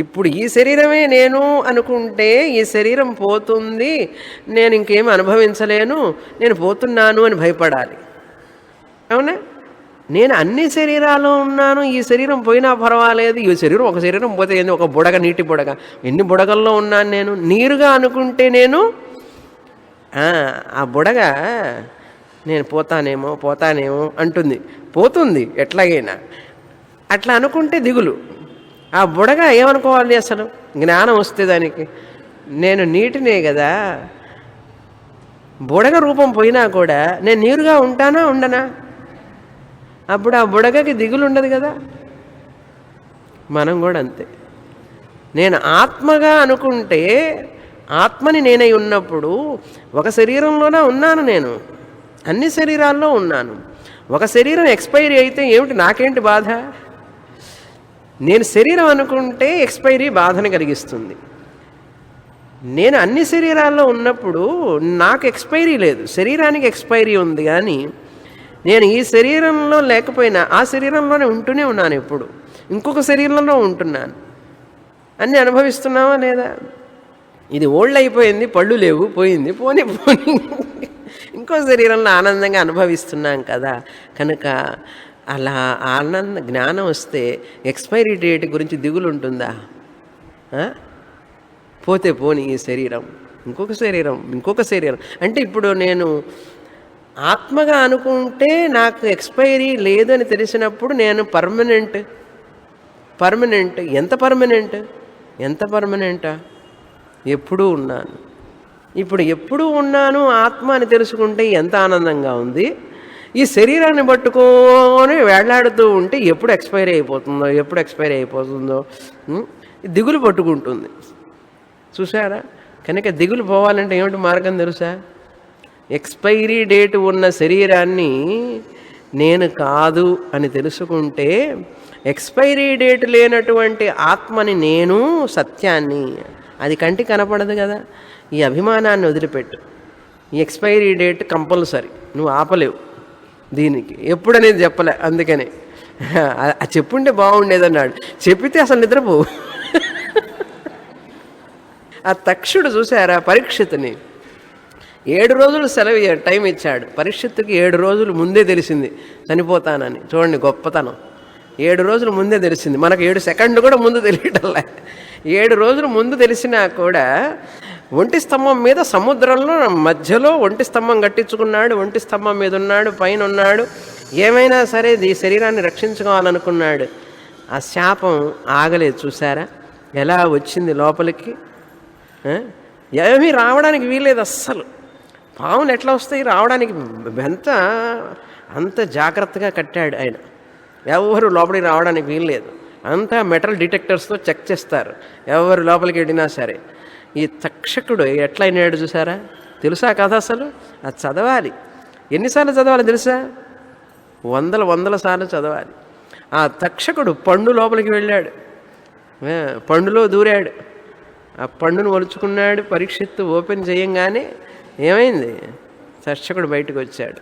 ఇప్పుడు ఈ శరీరమే నేను అనుకుంటే ఈ శరీరం పోతుంది, నేను ఇంకేమి అనుభవించలేను, నేను పోతున్నాను అని భయపడాలి. అవునా? నేను అన్ని శరీరాల్లో ఉన్నాను, ఈ శరీరం పోయినా పర్వాలేదు. ఈ శరీరం ఒక శరీరం పోతే ఏంది? ఒక బుడగ, నీటి బుడగ. ఎన్ని బుడగల్లో ఉన్నాను నేను? నీరుగా అనుకుంటే నేను ఆ బుడగ నేను పోతానేమో అంటుంది, పోతుంది ఎట్లాగైనా. అట్లా అనుకుంటే దిగులు. ఆ బుడగ ఏమనుకోవాలి అసలు? జ్ఞానం వస్తే దానికి నేను నీటినే కదా, బుడగ రూపం పోయినా కూడా నేను నీరుగా ఉంటానా ఉండనా? అప్పుడు ఆ బుడగకి దిగులు ఉండదు కదా. మనం కూడా అంతే. నేను ఆత్మగా అనుకుంటే, ఆత్మని నేనై ఉన్నప్పుడు ఒక శరీరంలోనే ఉన్నాను, నేను అన్ని శరీరాల్లో ఉన్నాను. ఒక శరీరం ఎక్స్పైరీ అయితే ఏమిటి, నాకేంటి బాధ? నేను శరీరం అనుకుంటే ఎక్స్పైరీ బాధను కలిగిస్తుంది. నేను అన్ని శరీరాల్లో ఉన్నప్పుడు నాకు ఎక్స్పైరీ లేదు, శరీరానికి ఎక్స్పైరీ ఉంది. కానీ నేను ఈ శరీరంలో లేకపోయినా ఆ శరీరంలోనే ఉంటూనే ఉన్నాను, ఎప్పుడు ఇంకొక శరీరంలో ఉంటున్నాను. అన్నీ అనుభవిస్తున్నావా లేదా? ఇది ఓల్డ్ అయిపోయింది, పళ్ళు లేవు, పోయింది, పోనీ పోనీ ఇంకో శరీరంలో ఆనందంగా అనుభవిస్తున్నాం కదా. కనుక అలా జ్ఞానం వస్తే ఎక్స్పైరీ డేట్ గురించి దిగులు ఉంటుందా? పోతే పోని ఈ శరీరం, ఇంకొక శరీరం, ఇంకొక శరీరం. అంటే ఇప్పుడు నేను ఆత్మగా అనుకుంటే నాకు ఎక్స్పైరీ లేదని తెలిసినప్పుడు నేను పర్మనెంట్. ఎంత పర్మనెంటా? ఎప్పుడూ ఉన్నాను. ఇప్పుడు ఎప్పుడూ ఉన్నాను ఆత్మ అని తెలుసుకుంటే ఎంత ఆనందంగా ఉంది. ఈ శరీరాన్ని పట్టుకొని వేళ్లాడుతూ ఉంటే ఎప్పుడు ఎక్స్పైరీ అయిపోతుందో దిగులు పట్టుకుంటుంది. చూసారా? కనుక దిగులు పోవాలంటే ఏమిటి మార్గం తెలుసా? ఎక్స్పైరీ డేట్ ఉన్న శరీరాన్ని నేను కాదు అని తెలుసుకుంటే, ఎక్స్పైరీ డేట్ లేనటువంటి ఆత్మని నేను, సత్యాన్ని, అది కంటికి కనపడదు కదా. ఈ అభిమానాన్ని వదిలిపెట్టు. ఈ ఎక్స్పైరీ డేట్ కంపల్సరీ, నువ్వు ఆపలేవు దీనికి. ఎప్పుడనేది చెప్పలే, అందుకనే చెప్పుంటే బాగుండేదన్నాడు. చెప్పితే అసలు నిద్రపోవు. ఆ తక్షుడు చూసారా పరీక్షితుని 7 రోజులు సెలవు టైం ఇచ్చాడు. పరీక్షిత్తుకి 7 రోజులు ముందే తెలిసింది చనిపోతానని. చూడండి గొప్పతనం. 7 రోజులు ముందే తెలిసింది. మనకు 7 సెకండ్లు కూడా ముందు తెలియటంలే. 7 రోజులు ముందు తెలిసినా కూడా ఒంటి స్తంభం మీద సముద్రంలో మధ్యలో ఒంటి స్తంభం కట్టించుకున్నాడు. ఒంటి స్తంభం మీద ఉన్నాడు, పైన ఉన్నాడు. ఏమైనా సరే ఈ శరీరాన్ని రక్షించుకోవాలనుకున్నాడు. ఆ శాపం ఆగలేదు. చూసారా ఎలా వచ్చింది లోపలికి? ఏమీ రావడానికి వీల్లేదు అస్సలు. పాములు ఎట్లా వస్తాయి రావడానికి? అంత జాగ్రత్తగా కట్టాడు ఆయన. ఎవరు లోపలికి రావడానికి వీల్లేదు. అంతా మెటల్ డిటెక్టర్స్తో చెక్ చేస్తారు ఎవరు లోపలికి వెళ్ళినా సరే. ఈ తక్షకుడు ఎట్లా అయినాడు చూసారా? తెలుసా కథ? అసలు అది చదవాలి. ఎన్నిసార్లు చదవాలి తెలుసా? వందల సార్లు చదవాలి. ఆ తక్షకుడు పండు లోపలికి వెళ్ళాడు, పండులో దూరాడు. ఆ పండును ఒలుచుకున్నాడు. పరీక్షిత్తు ఓపెన్ చేయంగానే ఏమైంది? తక్షకుడు బయటకు వచ్చాడు.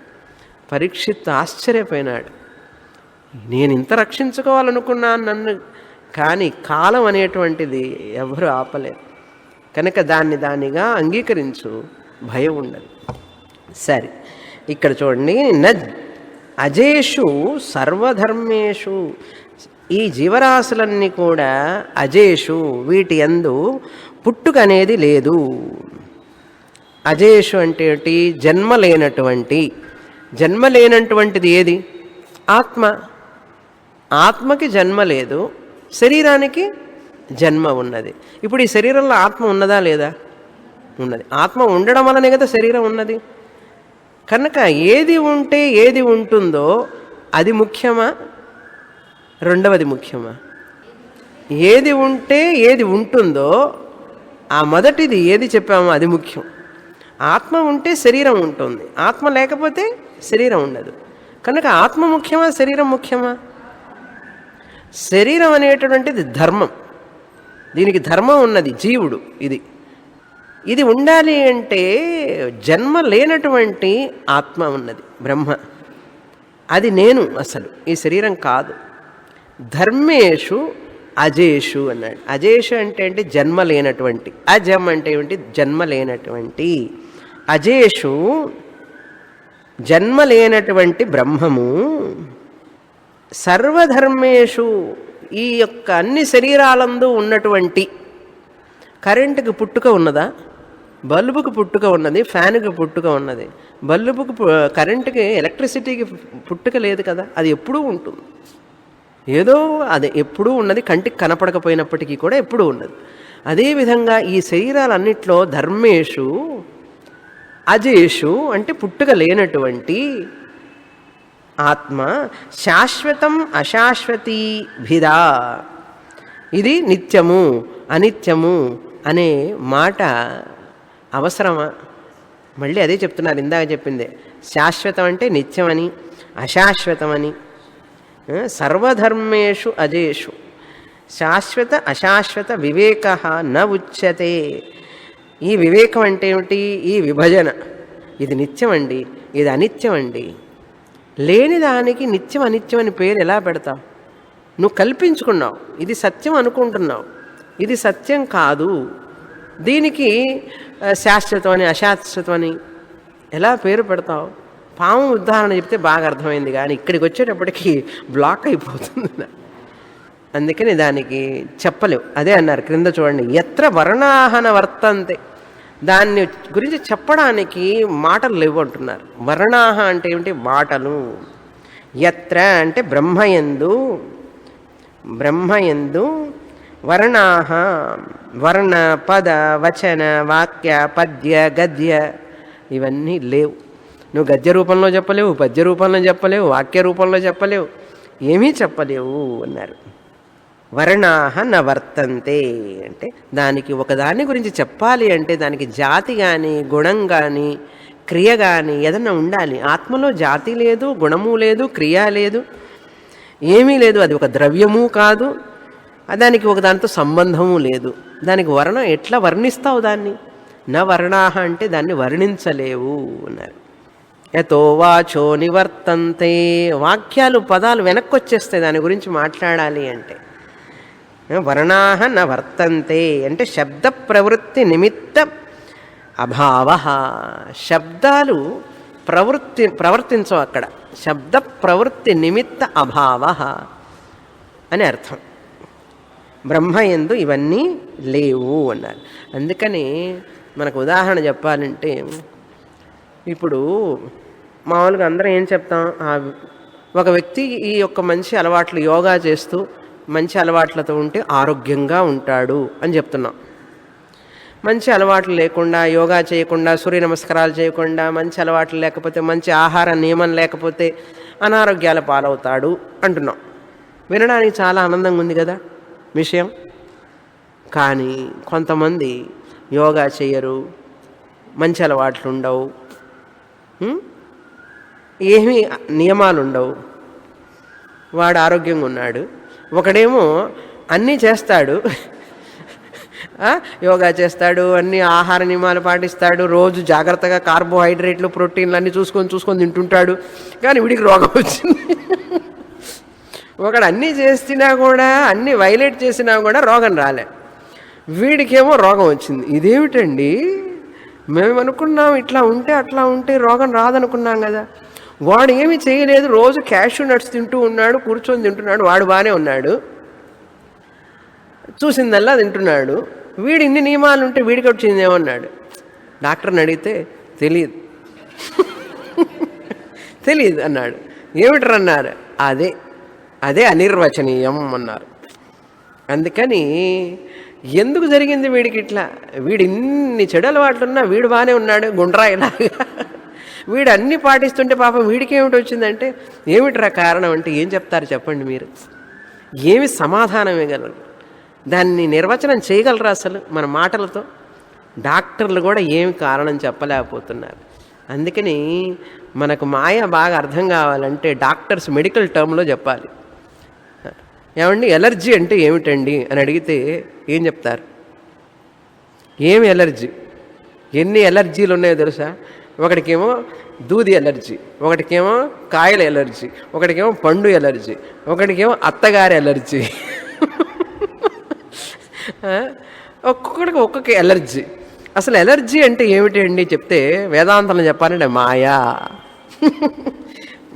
పరీక్షిత్తు ఆశ్చర్యపోయినాడు. నేను ఇంత రక్షించుకోవాలనుకున్నాను నన్ను, కానీ కాలం అనేటువంటిది ఎవరు ఆపలేరు. కనుక దానిగా అంగీకరించు, భయం ఉండదు. సరే, ఇక్కడ చూడండి. అజేషు సర్వధర్మేషు, ఈ జీవరాశులన్నీ కూడా అజేషు, వీటి యందు పుట్టుక అనేది లేదు. అజేషు అంటే ఏంటి? జన్మ లేనటువంటిది ఏది? ఆత్మ. ఆత్మకి జన్మ లేదు, శరీరానికి జన్మ ఉన్నది. ఇప్పుడు ఈ శరీరంలో ఆత్మ ఉన్నదా లేదా? ఉన్నది. ఆత్మ ఉండడం వల్లనే కదా శరీరం ఉన్నది. కనుక ఏది ఉంటే ఏది ఉంటుందో అది ముఖ్యమా, రెండవది ముఖ్యమా? ఏది ఉంటే ఏది ఉంటుందో ఆ మొదటిది ఏది చెప్పామో అది ముఖ్యం. ఆత్మ ఉంటే శరీరం ఉంటుంది, ఆత్మ లేకపోతే శరీరం ఉండదు. కనుక ఆత్మ ముఖ్యమా, శరీరం ముఖ్యమా? శరీరం అనేటటువంటిది ధర్మం, దీనికి ధర్మం ఉన్నది. జీవుడు ఇది ఉండాలి అంటే జన్మ లేనటువంటి ఆత్మ ఉన్నది, బ్రహ్మ. అది నేను, అసలు ఈ శరీరం కాదు. ధర్మేషు అజేషు అన్నాడు. అజేషు అంటే జన్మ లేనటువంటి, అజం అంటే ఏమిటి? జన్మ లేనటువంటి. అజేషు జన్మ లేనటువంటి బ్రహ్మము. సర్వధర్మేషు, ఈ యొక్క అన్ని శరీరాలందు ఉన్నటువంటి. కరెంటుకి పుట్టుక ఉన్నదా? బల్బుకు పుట్టుక ఉన్నది, ఫ్యాన్కి పుట్టుక ఉన్నది. బల్బుకు, కరెంటుకి, ఎలక్ట్రిసిటీకి పుట్టుక లేదు కదా, అది ఎప్పుడూ ఉంటుంది. ఏదో అది ఎప్పుడూ ఉన్నది, కంటికి కనపడకపోయినప్పటికీ కూడా ఎప్పుడూ ఉన్నది. అదేవిధంగా ఈ శరీరాలన్నిట్లో ధర్మేషు అజేషు అంటే పుట్టుక లేనటువంటి ఆత్మ. శాశ్వతం అశాశ్వతీ భిదా, ఇది నిత్యము అనిత్యము అనే మాట అవసరమా? మళ్ళీ అదే చెప్తున్నారు, ఇందాక చెప్పిందే. శాశ్వతం అంటే నిత్యమని, అశాశ్వతమని. సర్వధర్మేషు అజేషు, శాశ్వత అశాశ్వత వివేక న ఉచ్యతే. ఈ వివేకం అంటే ఏమిటి? ఈ విభజన. ఇది నిత్యం అండి, ఇది అనిత్యం అండి. లేని దానికి నిత్యం అనిత్యం అని పేరు ఎలా పెడతావు? నువ్వు కల్పించుకున్నావు, ఇది సత్యం అనుకుంటున్నావు, ఇది సత్యం కాదు. దీనికి శాశ్వతం అని అశాశ్వతం అని ఎలా పేరు పెడతావు? పాము ఉదాహరణ చెప్తే బాగా అర్థమైంది, కానీ ఇక్కడికి వచ్చేటప్పటికి బ్లాక్ అయిపోతుంది. అందుకని దానికి చెప్పలేవు. అదే అన్నారు క్రింద చూడండి, ఎత్ర వర్ణాహన వర్తంతే. దాన్ని గురించి చెప్పడానికి మాటలు లేవు అంటున్నారు. వర్ణాహ అంటే ఏమిటి? మాటలు. ఎత్ర అంటే బ్రహ్మయందు, బ్రహ్మయందు వర్ణాహ, వర్ణ పద వచన వాక్య పద్య గద్య ఇవన్నీ లేవు. నువ్వు గద్య రూపంలో చెప్పలేవు, పద్య రూపంలో చెప్పలేవు, వాక్య రూపంలో చెప్పలేవు, ఏమీ చెప్పలేవు అన్నారు. వర్ణాహ న వర్తంతే అంటే దానికి ఒకదాని గురించి చెప్పాలి అంటే దానికి జాతి కానీ గుణం కానీ క్రియ కానీ ఏదన్నా ఉండాలి. ఆత్మలో జాతి లేదు, గుణము లేదు, క్రియ లేదు, ఏమీ లేదు. అది ఒక ద్రవ్యము కాదు, దానికి ఒక దానితో సంబంధము లేదు. దానికి వర్ణం ఎట్లా వర్ణిస్తావు దాన్ని? నా వర్ణాహ అంటే దాన్ని వర్ణించలేవు అన్నారు. యతో వాచో నివర్తంతే. వాక్యాలు పదాలు వెనక్కి వచ్చేస్తాయి దాని గురించి మాట్లాడాలి అంటే. వర్ణాహ న వర్తంతే అంటే శబ్ద ప్రవృత్తి అభావ. శబ్దాలు ప్రవర్తించవు అక్కడ. శబ్ద ప్రవృత్తి నిమిత్త అభావ అని అర్థం. బ్రహ్మయందు ఇవన్నీ లేవు అన్నారు. అందుకని మనకు ఉదాహరణ చెప్పాలంటే, ఇప్పుడు మామూలుగా అందరం ఏం చెప్తాం? ఒక వ్యక్తి ఈ యొక్క మంచి అలవాట్లు యోగా చేస్తూ మంచి అలవాట్లతో ఉంటే ఆరోగ్యంగా ఉంటాడు అని చెప్తున్నాం. మంచి అలవాట్లు లేకుండా, యోగా చేయకుండా, సూర్య నమస్కారాలు చేయకుండా, మంచి అలవాట్లు లేకపోతే, మంచి ఆహార నియమం లేకపోతే అనారోగ్యాల పాలవుతాడు అంటున్నాం. వినడానికి చాలా ఆనందంగా ఉంది కదా విషయం. కానీ కొంతమంది యోగా చేయరు, మంచి అలవాట్లు ఉండవు, ఏమీ నియమాలు ఉండవు, వాడు ఆరోగ్యంగా ఉన్నాడు. ఒకడేమో అన్నీ చేస్తాడు, యోగా చేస్తాడు, అన్ని ఆహార నియమాలు పాటిస్తాడు, రోజు జాగ్రత్తగా కార్బోహైడ్రేట్లు ప్రోటీన్లు అన్నీ చూసుకొని తింటుంటాడు, కానీ వీడికి రోగం వచ్చింది. ఒకడు అన్నీ చేసినా కూడా, అన్నీ వైలేట్ చేసినా కూడా రోగం రాలే, వీడికేమో రోగం వచ్చింది. ఇదేమిటండి, మేము అనుకున్నాం ఇట్లా ఉంటే అట్లా ఉంటే రోగం రాదనుకున్నాం కదా. వాడు ఏమీ చేయలేదు, రోజు క్యాష్యూ నట్స్ తింటూ ఉన్నాడు, కూర్చొని తింటున్నాడు, వాడు బాగానే ఉన్నాడు, చూసిందల్లా తింటున్నాడు. వీడు ఇన్ని నియమాలు ఉంటే వీడికి వచ్చిందేమన్నాడు. డాక్టర్ని అడిగితే తెలియదు అన్నాడు. ఏమిటరన్నారు? అదే అనిర్వచనీయం అన్నారు. అందుకని ఎందుకు జరిగింది వీడికి ఇట్లా? వీడు ఇన్ని చెడు అలవాట్లున్నా వీడు బాగానే ఉన్నాడు, గుండ్రాయిలాగా. వీడు అన్నీ పాటిస్తుంటే పాపం వీడికి ఏమిటి వచ్చిందంటే, ఏమిట్రా కారణం అంటే ఏం చెప్తారు చెప్పండి మీరు? ఏమి సమాధానం ఇవ్వగలరు? దాన్ని నిర్వచనం చేయగలరా అసలు మన మాటలతో? డాక్టర్లు కూడా ఏమి కారణం చెప్పలేకపోతున్నారు. అందుకని మనకు మాయ బాగా అర్థం కావాలంటే డాక్టర్స్ మెడికల్ టర్మ్లో చెప్పాలి. ఏమండి ఎలర్జీ అంటే ఏమిటండి అని అడిగితే ఏం చెప్తారు? ఏమి ఎలర్జీ? ఎన్ని ఎలర్జీలు ఉన్నాయో తెలుసా? ఒకటికేమో దూది ఎలర్జీ, ఒకటికేమో కాయల ఎలర్జీ, ఒకటికేమో పండు ఎలర్జీ, ఒకటికేమో అత్తగారి ఎలర్జీ. ఒక్కొక్కడికి ఒక్కొక్క ఎలర్జీ. అసలు ఎలర్జీ అంటే ఏమిటి అండి చెప్తే, వేదాంతంలో చెప్పాలంటే మాయా.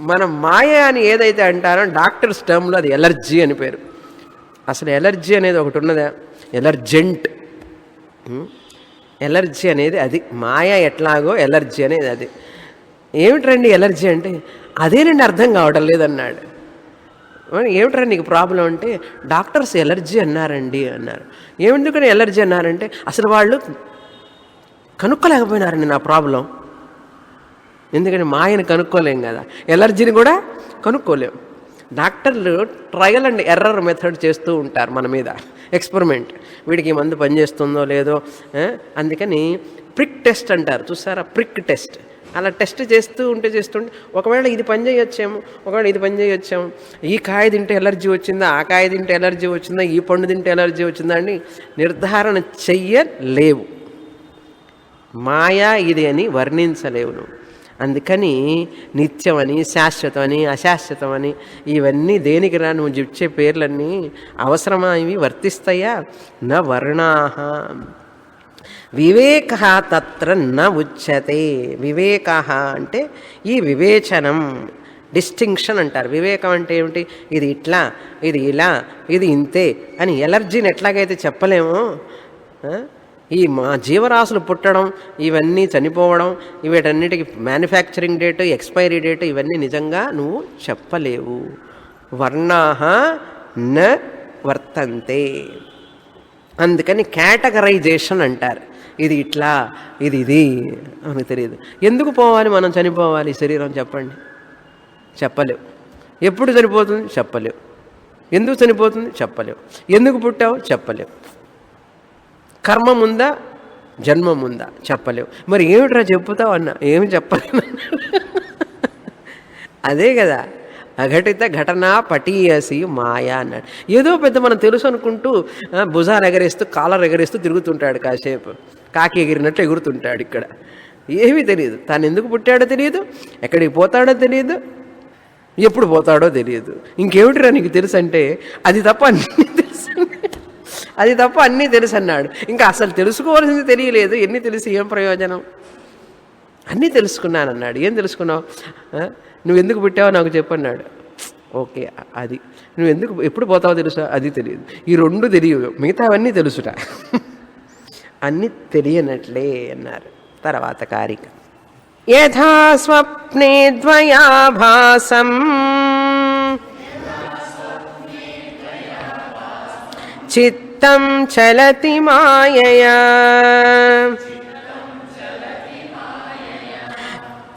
మనం మాయ అని ఏదైతే అంటారో డాక్టర్స్ టర్మ్లో అది ఎలర్జీ అని పేరు. అసలు ఎలర్జీ అనేది ఒకటి ఉన్నదా? ఎలర్జెంట్. ఎలర్జీ అనేది అది. మాయ ఎట్లాగో ఎలర్జీ అనేది అది. ఏమిటండి ఎలర్జీ అంటే? అదేనండి అర్థం కావటం లేదన్నాడు. ఏమిట్రా నీకు ప్రాబ్లం అంటే, డాక్టర్స్ ఎలర్జీ అన్నారండి అన్నారు. ఏమిందుకని ఎలర్జీ అన్నారంటే, అసలు వాళ్ళు కనుక్కోలేకపోయినారండి నా ప్రాబ్లం. ఎందుకని మాయని కనుక్కోలేం కదా, ఎలర్జీని కూడా కనుక్కోలేం. డాక్టర్లు ట్రయల్ అండ్ ఎర్రర్ మెథడ్ చేస్తూ ఉంటారు మన మీద, ఎక్స్పెరిమెంట్. వీడికి మందు పనిచేస్తుందో లేదో. అందుకని ప్రిక్ టెస్ట్ అంటారు చూసారా? ప్రిక్ టెస్ట్ అలా టెస్ట్ చేస్తుంటే ఒకవేళ ఇది పని చేయొచ్చేమో, ఒకవేళ ఇది పని చేయొచ్చేమో, ఈ కాయ తింటే ఎలర్జీ వచ్చిందా, ఆ కాయ తింటే ఎలర్జీ వచ్చిందా, ఈ పండు తింటే ఎలర్జీ వచ్చిందా అని నిర్ధారణ చెయ్యలేవు. మాయా ఇది అని వర్ణించలేవు నువ్వు. అందుకని నిత్యమని, శాశ్వతమని, అశాశ్వతమని ఇవన్నీ దేనికి రా నువ్వు చెప్పే పేర్లన్నీ అవసరమా? ఇవి వర్తిస్తాయా? న వర్ణాః వివేక తత్ర న ఉచ్యతే. వివేక అంటే ఈ వివేచనం, డిస్టింక్షన్ అంటారు. వివేకం అంటే ఏమిటి? ఇది ఇట్లా, ఇది ఇలా, ఇది ఇంతే అని ఎలర్జీని ఎట్లాగైతే చెప్పలేమో, ఈ మా జీవరాశులు పుట్టడం, ఇవన్నీ చనిపోవడం, వీటన్నిటికి మ్యానుఫ్యాక్చరింగ్ డేటు, ఎక్స్పైరీ డేటు, ఇవన్నీ నిజంగా నువ్వు చెప్పలేవు. వర్ణాః న వర్తంతే. అందుకని కేటగరైజేషన్ అంటారు. ఇది ఇట్లా, ఇది అని తెలియదు. ఎందుకు పోవాలి మనం చనిపోవాలి శరీరం? చెప్పండి. చెప్పలేవు. ఎప్పుడు చనిపోతుంది? చెప్పలేవు. ఎందుకు చనిపోతుంది? చెప్పలేవు. ఎందుకు పుట్టావు? చెప్పలేవు. కర్మ ఉందా, జన్మం ఉందా? చెప్పలేవు. మరి ఏమిట్రా చెప్పుతావు అన్నా, ఏమి చెప్పలేను. అదే కదా అఘటిత ఘటన పటీయసి మాయా అన్నాడు. ఏదో పెద్ద మనం తెలుసు అనుకుంటూ భుజాలు ఎగరేస్తూ కాలర్ ఎగరేస్తూ తిరుగుతుంటాడు, కాసేపు కాకి ఎగిరినట్లు ఎగురుతుంటాడు. ఇక్కడ ఏమీ తెలియదు. తాను ఎందుకు పుట్టాడో తెలియదు, ఎక్కడికి పోతాడో తెలియదు, ఎప్పుడు పోతాడో తెలియదు. ఇంకేమిటిరా నీకు తెలుసు అంటే అది తప్ప అన్నీ తెలుసు, అది తప్ప అన్నీ తెలుసు అన్నాడు. ఇంకా అసలు తెలుసుకోవాల్సింది తెలియలేదు. ఎన్ని తెలిసి ఏం ప్రయోజనం? అన్నీ తెలుసుకున్నానన్నాడు. ఏం తెలుసుకున్నావు? నువ్వు ఎందుకు పుట్టావో నాకు చెప్పన్నాడు. ఓకే, అది నువ్వు ఎందుకు ఎప్పుడు పోతావో తెలుసా? అది తెలియదు. ఈ రెండు తెలియదు, మిగతా అవన్నీ తెలుసుట. అన్నీ తెలియనట్లే అన్నారు. తర్వాత కారిక యథా స్వప్నే ద్వయాభాసం చిత్తం చలతి మాయయా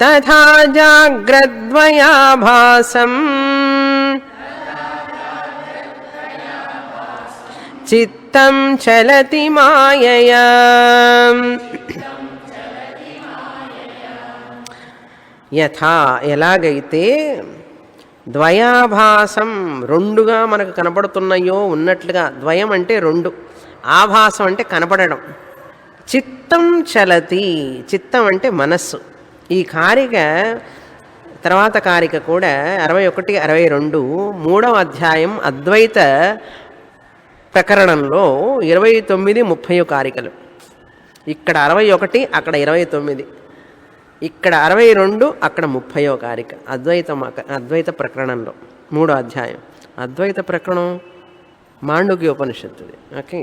తథా జాగ్రద్వయాభాసం చిత్తం చలతి మాయయా. యథా ఎలాగైతే ద్వయాభాసం రెండుగా మనకు కనపడుతున్నాయో ఉన్నట్లుగా, ద్వయం అంటే రెండు, ఆభాసం అంటే కనపడడం. చిత్తం చలతి, చిత్తం అంటే మనస్సు. ఈ కారిక తర్వాత కారిక కూడా 61, 62 3వ అధ్యాయం అద్వైత ప్రకరణంలో 29, 30 కారికలు. ఇక్కడ 61, అక్కడ 29, ఇక్కడ 62, అక్కడ 30వ కారిక. అద్వైత ప్రకరణంలో 3వ అధ్యాయం. అద్వైత ప్రకరణం మాండుక్య ఉపనిషత్తుది. ఓకే.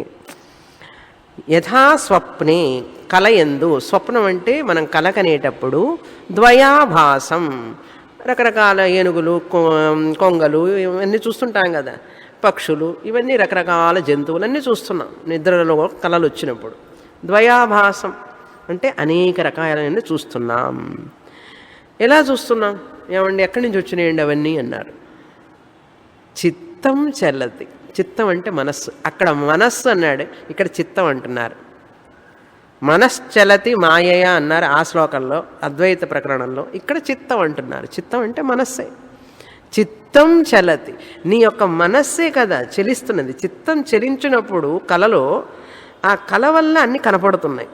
యథా స్వప్నే కలయందు, స్వప్నం అంటే మనం కలకనేటప్పుడు ద్వయాభాసం, రకరకాల ఏనుగులు, కొంగలు ఇవన్నీ చూస్తుంటాం కదా, పక్షులు, ఇవన్నీ రకరకాల జంతువులన్నీ చూస్తున్నాం నిద్రలో కలలు వచ్చినప్పుడు. ద్వయాభాసం అంటే అనేక రకాలైన చూస్తున్నాం. ఎలా చూస్తున్నాం? ఏమండి ఎక్కడి నుంచి వచ్చినాయండి అవన్నీ అన్నారు. చిత్తం చల్లతి. చిత్తం అంటే మనస్సు. అక్కడ మనస్సు అన్నాడు, ఇక్కడ చిత్తం అంటున్నారు. మనశ్చలతి మాయయ అన్నారు ఆ శ్లోకంలో, అద్వైత ప్రకరణంలో. ఇక్కడ చిత్తం అంటున్నారు. చిత్తం అంటే మనస్సే. చిత్తం చలతి, నీ యొక్క మనస్సే కదా చలిస్తున్నది. చిత్తం చలించినప్పుడు కలలో, ఆ కల వల్ల అన్నీ కనపడుతున్నాయి,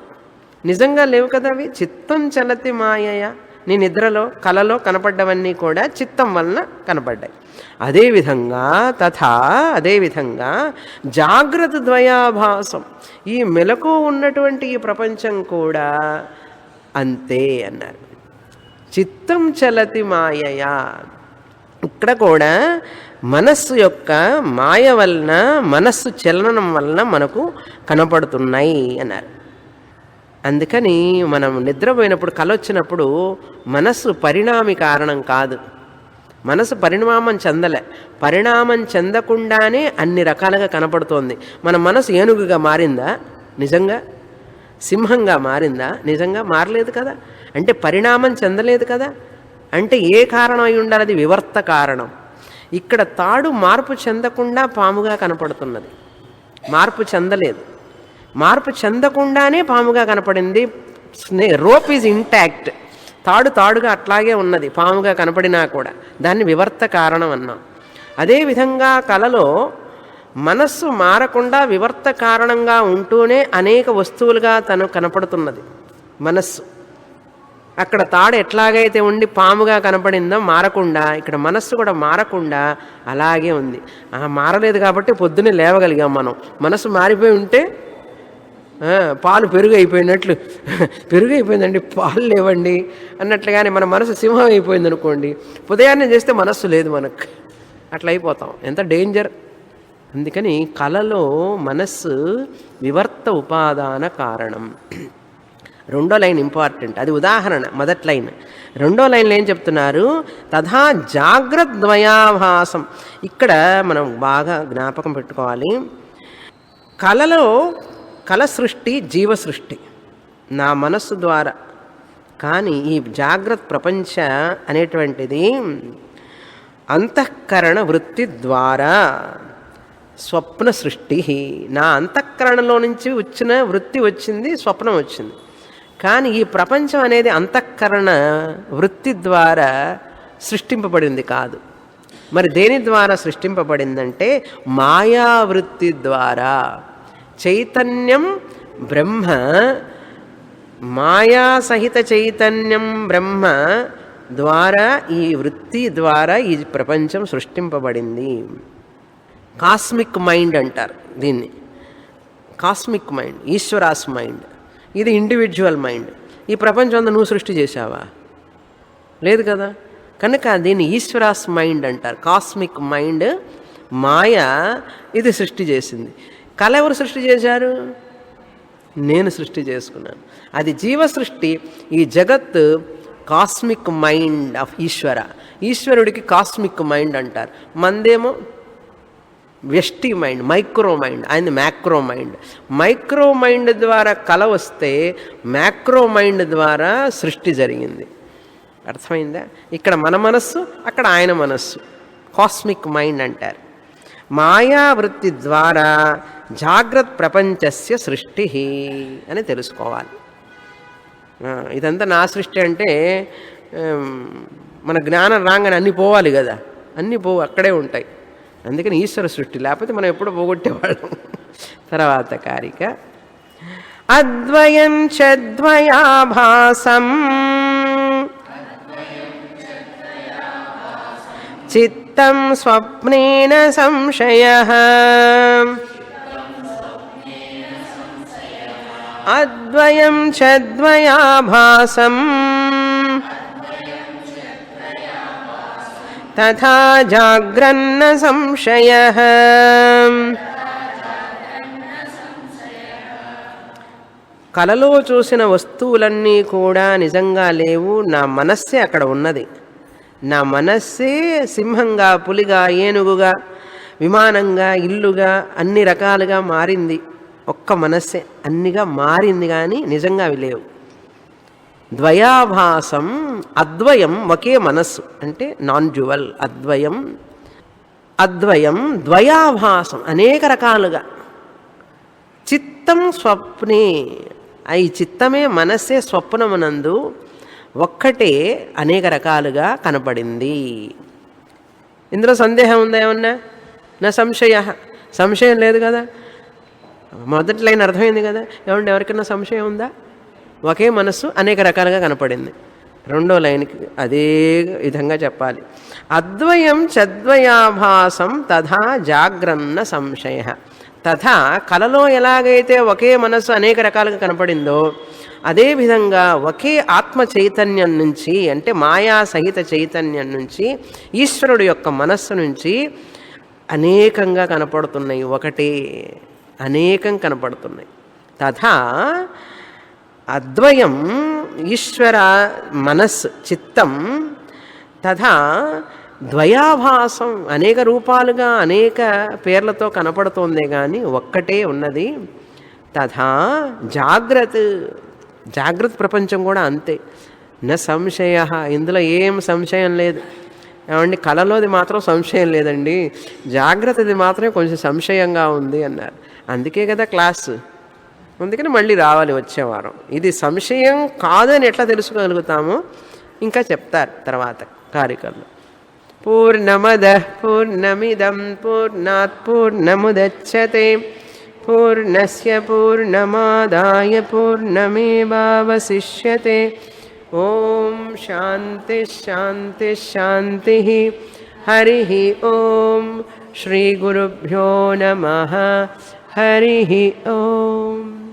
నిజంగా లేవు కదా అవి. చిత్తం చలతి మాయయ, నీ నిద్రలో కలలో కనపడ్డవన్నీ కూడా చిత్తం వలన కనపడ్డాయి. అదేవిధంగా అదేవిధంగా జాగ్రత్త ద్వయాభాసం, ఈ మెలకు ఉన్నటువంటి ఈ ప్రపంచం కూడా అంతే అన్నారు. చిత్తం చలతి మాయయా, ఇక్కడ కూడా మనస్సు యొక్క మాయ వలన, మనస్సు చలనం వలన మనకు కనపడుతున్నాయి అన్నారు. అందుకని మనం నిద్రపోయినప్పుడు కల వచ్చినప్పుడు మనస్సు పరిణామి కారణం కాదు. మనసు పరిణామం చెందలే, పరిణామం చెందకుండానే అన్ని రకాలుగా కనపడుతోంది. మన మనసు ఏనుగుగా మారిందా? నిజంగా సింహంగా మారిందా? నిజంగా మారలేదు కదా. అంటే పరిణామం చెందలేదు కదా. అంటే ఏ కారణం అయి ఉండాలి? అది వివర్త కారణం. ఇక్కడ తాడు మార్పు చెందకుండా పాముగా కనపడుతున్నది, మార్పు చెందలేదు. మార్పు చెందకుండానే పాముగా కనపడింది. Rope is intact. తాడుగా అట్లాగే ఉన్నది, పాముగా కనపడినా కూడా. దాన్ని వివర్త కారణం అన్నాం. అదేవిధంగా కలలో మనస్సు మారకుండా వివర్త కారణంగా ఉంటూనే అనేక వస్తువులుగా తను కనపడుతున్నది మనస్సు. అక్కడ తాడు ఎట్లాగైతే ఉండి పాముగా కనపడిందో మారకుండా, ఇక్కడ మనస్సు కూడా మారకుండా అలాగే ఉంది. మారలేదు కాబట్టి పొద్దున్నే లేవగలిగాం మనం. మనస్సు మారిపోయి ఉంటే పాలు పెరుగు అయిపోయినట్లు, పెరుగు అయిపోయిందండి పాలు లేవండి అన్నట్లుగానే మన మనసు సింహం అయిపోయింది అనుకోండి, ఉదయాన్నే చేస్తే మనస్సు లేదు మనకు, అట్లా అయిపోతాం. ఎంత డేంజర్. అందుకని కలలో మనస్సు వివర్త ఉపాదాన కారణం. రెండో లైన్ ఇంపార్టెంట్, అది ఉదాహరణ. మొదటి లైన్. రెండో లైన్లో ఏం చెప్తున్నారు? తథా జాగ్రద్వయాభాసం. ఇక్కడ మనం బాగా జ్ఞాపకం పెట్టుకోవాలి. కలలో కల సృష్టి జీవ సృష్టి నా మనస్సు ద్వారా. కానీ ఈ జాగ్రత్త ప్రపంచ అనేటువంటిది అంతఃకరణ వృత్తి ద్వారా స్వప్న సృష్టి. నా అంతఃకరణలో నుంచి వచ్చిన వృత్తి వచ్చింది, స్వప్నం వచ్చింది. కానీ ఈ ప్రపంచం అనేది అంతఃకరణ వృత్తి ద్వారా సృష్టింపబడింది కాదు. మరి దేని ద్వారా సృష్టింపబడిందంటే మాయావృత్తి ద్వారా. చైతన్యం బ్రహ్మ, మాయా సహిత చైతన్యం బ్రహ్మ ద్వారా, ఈ వృత్తి ద్వారా ఈ ప్రపంచం సృష్టింపబడింది. కాస్మిక్ మైండ్ అంటారు దీన్ని. Cosmic mind, ఈశ్వరాస్ mind. ఇది ఇండివిజువల్ మైండ్. ఈ ప్రపంచం అంతా నువ్వు సృష్టి చేశావా? లేదు కదా. కనుక దీన్ని ఈశ్వరాస్ మైండ్ అంటారు. కాస్మిక్ మైండ్, మాయ ఇది సృష్టి చేసింది. కళ ఎవరు సృష్టి చేశారు? నేను సృష్టి చేసుకున్నాను. అది జీవ సృష్టి. ఈ జగత్ కాస్మిక్ మైండ్ ఆఫ్ ఈశ్వర. ఈశ్వరుడికి కాస్మిక్ మైండ్ అంటారు. మందేమో వ్యష్టి మైండ్, మైక్రో మైండ్. ఆయన మ్యాక్రో మైండ్. మైక్రో మైండ్ ద్వారా కల వస్తే మ్యాక్రో మైండ్ ద్వారా సృష్టి జరిగింది. అర్థమైందా? ఇక్కడ మన మనస్సు, అక్కడ ఆయన మనస్సు. కాస్మిక్ మైండ్ అంటారు. మాయావృత్తి ద్వారా జాగ్రత్త ప్రపంచస్య సృష్టి అని తెలుసుకోవాలి. ఇదంతా నా సృష్టి అంటే మన జ్ఞానం రాగానే అన్నీ పోవాలి కదా. అన్నీ పోవు, అక్కడే ఉంటాయి. అందుకని ఈశ్వర సృష్టి, లేకపోతే మనం ఎప్పుడో పోగొట్టేవాళ్ళం. తర్వాత కారిక. అద్వయం చద్వయాభాసం చిత్తం స్వప్నేన సంశయః. అద్వయం చద్వయాభాసం తథా జాగ్రన్న సంశయః. కలలో చూసిన వస్తువులన్నీ కూడా నిజంగా లేవు, నా మనస్సే అక్కడ ఉన్నది. నా మనస్సే సింహంగా, పులిగా, ఏనుగుగా, విమానంగా, ఇల్లుగా, అన్ని రకాలుగా మారింది. ఒక్క మనస్సే అన్నిగా మారింది, కానీ నిజంగా అవి లేవు. ద్వయాభాసం, అద్వయం ఒకే మనస్సు అంటే నాన్ డ్యువల్. అద్వయం, అద్వయం ద్వయాభాసం అనేక రకాలుగా. చిత్తం స్వప్నే, ఈ చిత్తమే మనస్సే స్వప్నమునందు ఒక్కటే అనేక రకాలుగా కనపడింది. ఇందులో సందేహం ఉందా ఏమన్నా? నా సంశయ, సంశయం లేదు కదా. మొదటి లైన్ అర్థమైంది కదా. ఏమంటే ఎవరికైనా సంశయం ఉందా? ఒకే మనస్సు అనేక రకాలుగా కనపడింది. రెండో లైన్కి అదే విధంగా చెప్పాలి. అద్వయం చద్వయాభాసం తథా జాగ్రన్న సంశయ. తథా కలలో ఎలాగైతే ఒకే మనస్సు అనేక రకాలుగా కనపడిందో, అదేవిధంగా ఒకే ఆత్మ చైతన్యం నుంచి, అంటే మాయా సహిత చైతన్యం నుంచి, ఈశ్వరుడు యొక్క మనస్సు నుంచి అనేకంగా కనపడుతున్నాయి. ఒకటే అనేకం కనపడుతున్నాయి. తథా అద్వయం ఈశ్వర మనస్సు చిత్తం, తథా ద్వయాభాసం అనేక రూపాలుగా అనేక పేర్లతో కనపడుతోందే కానీ ఒక్కటే ఉన్నది. తథా జాగ్రత్త, జాగ్రత్త ప్రపంచం కూడా అంతే. న సంశయ, ఇందులో ఏం సంశయం లేదు. ఏమండి కళలోది మాత్రం సంశయం లేదండి, జాగ్రత్తది మాత్రమే కొంచెం సంశయంగా ఉంది అన్నారు. అందుకే కదా క్లాసు. అందుకని మళ్ళీ రావాలి వచ్చే వారం. ఇది సంశయం కాదని ఎట్లా తెలుసుకోగలుగుతామో ఇంకా చెప్తారు తర్వాత కారికల్లో. పూర్ణమదః పూర్ణమిదం పూర్ణాత్ పూర్ణముదచ్యతే పూర్ణస్య పూర్ణమాదాయ పూర్ణమేవావశిష్యతే. ఓం శాంతి శాంతి శాంతి. హరి ఓం. శ్రీ గురుభ్యో నమః. హరి ఓం.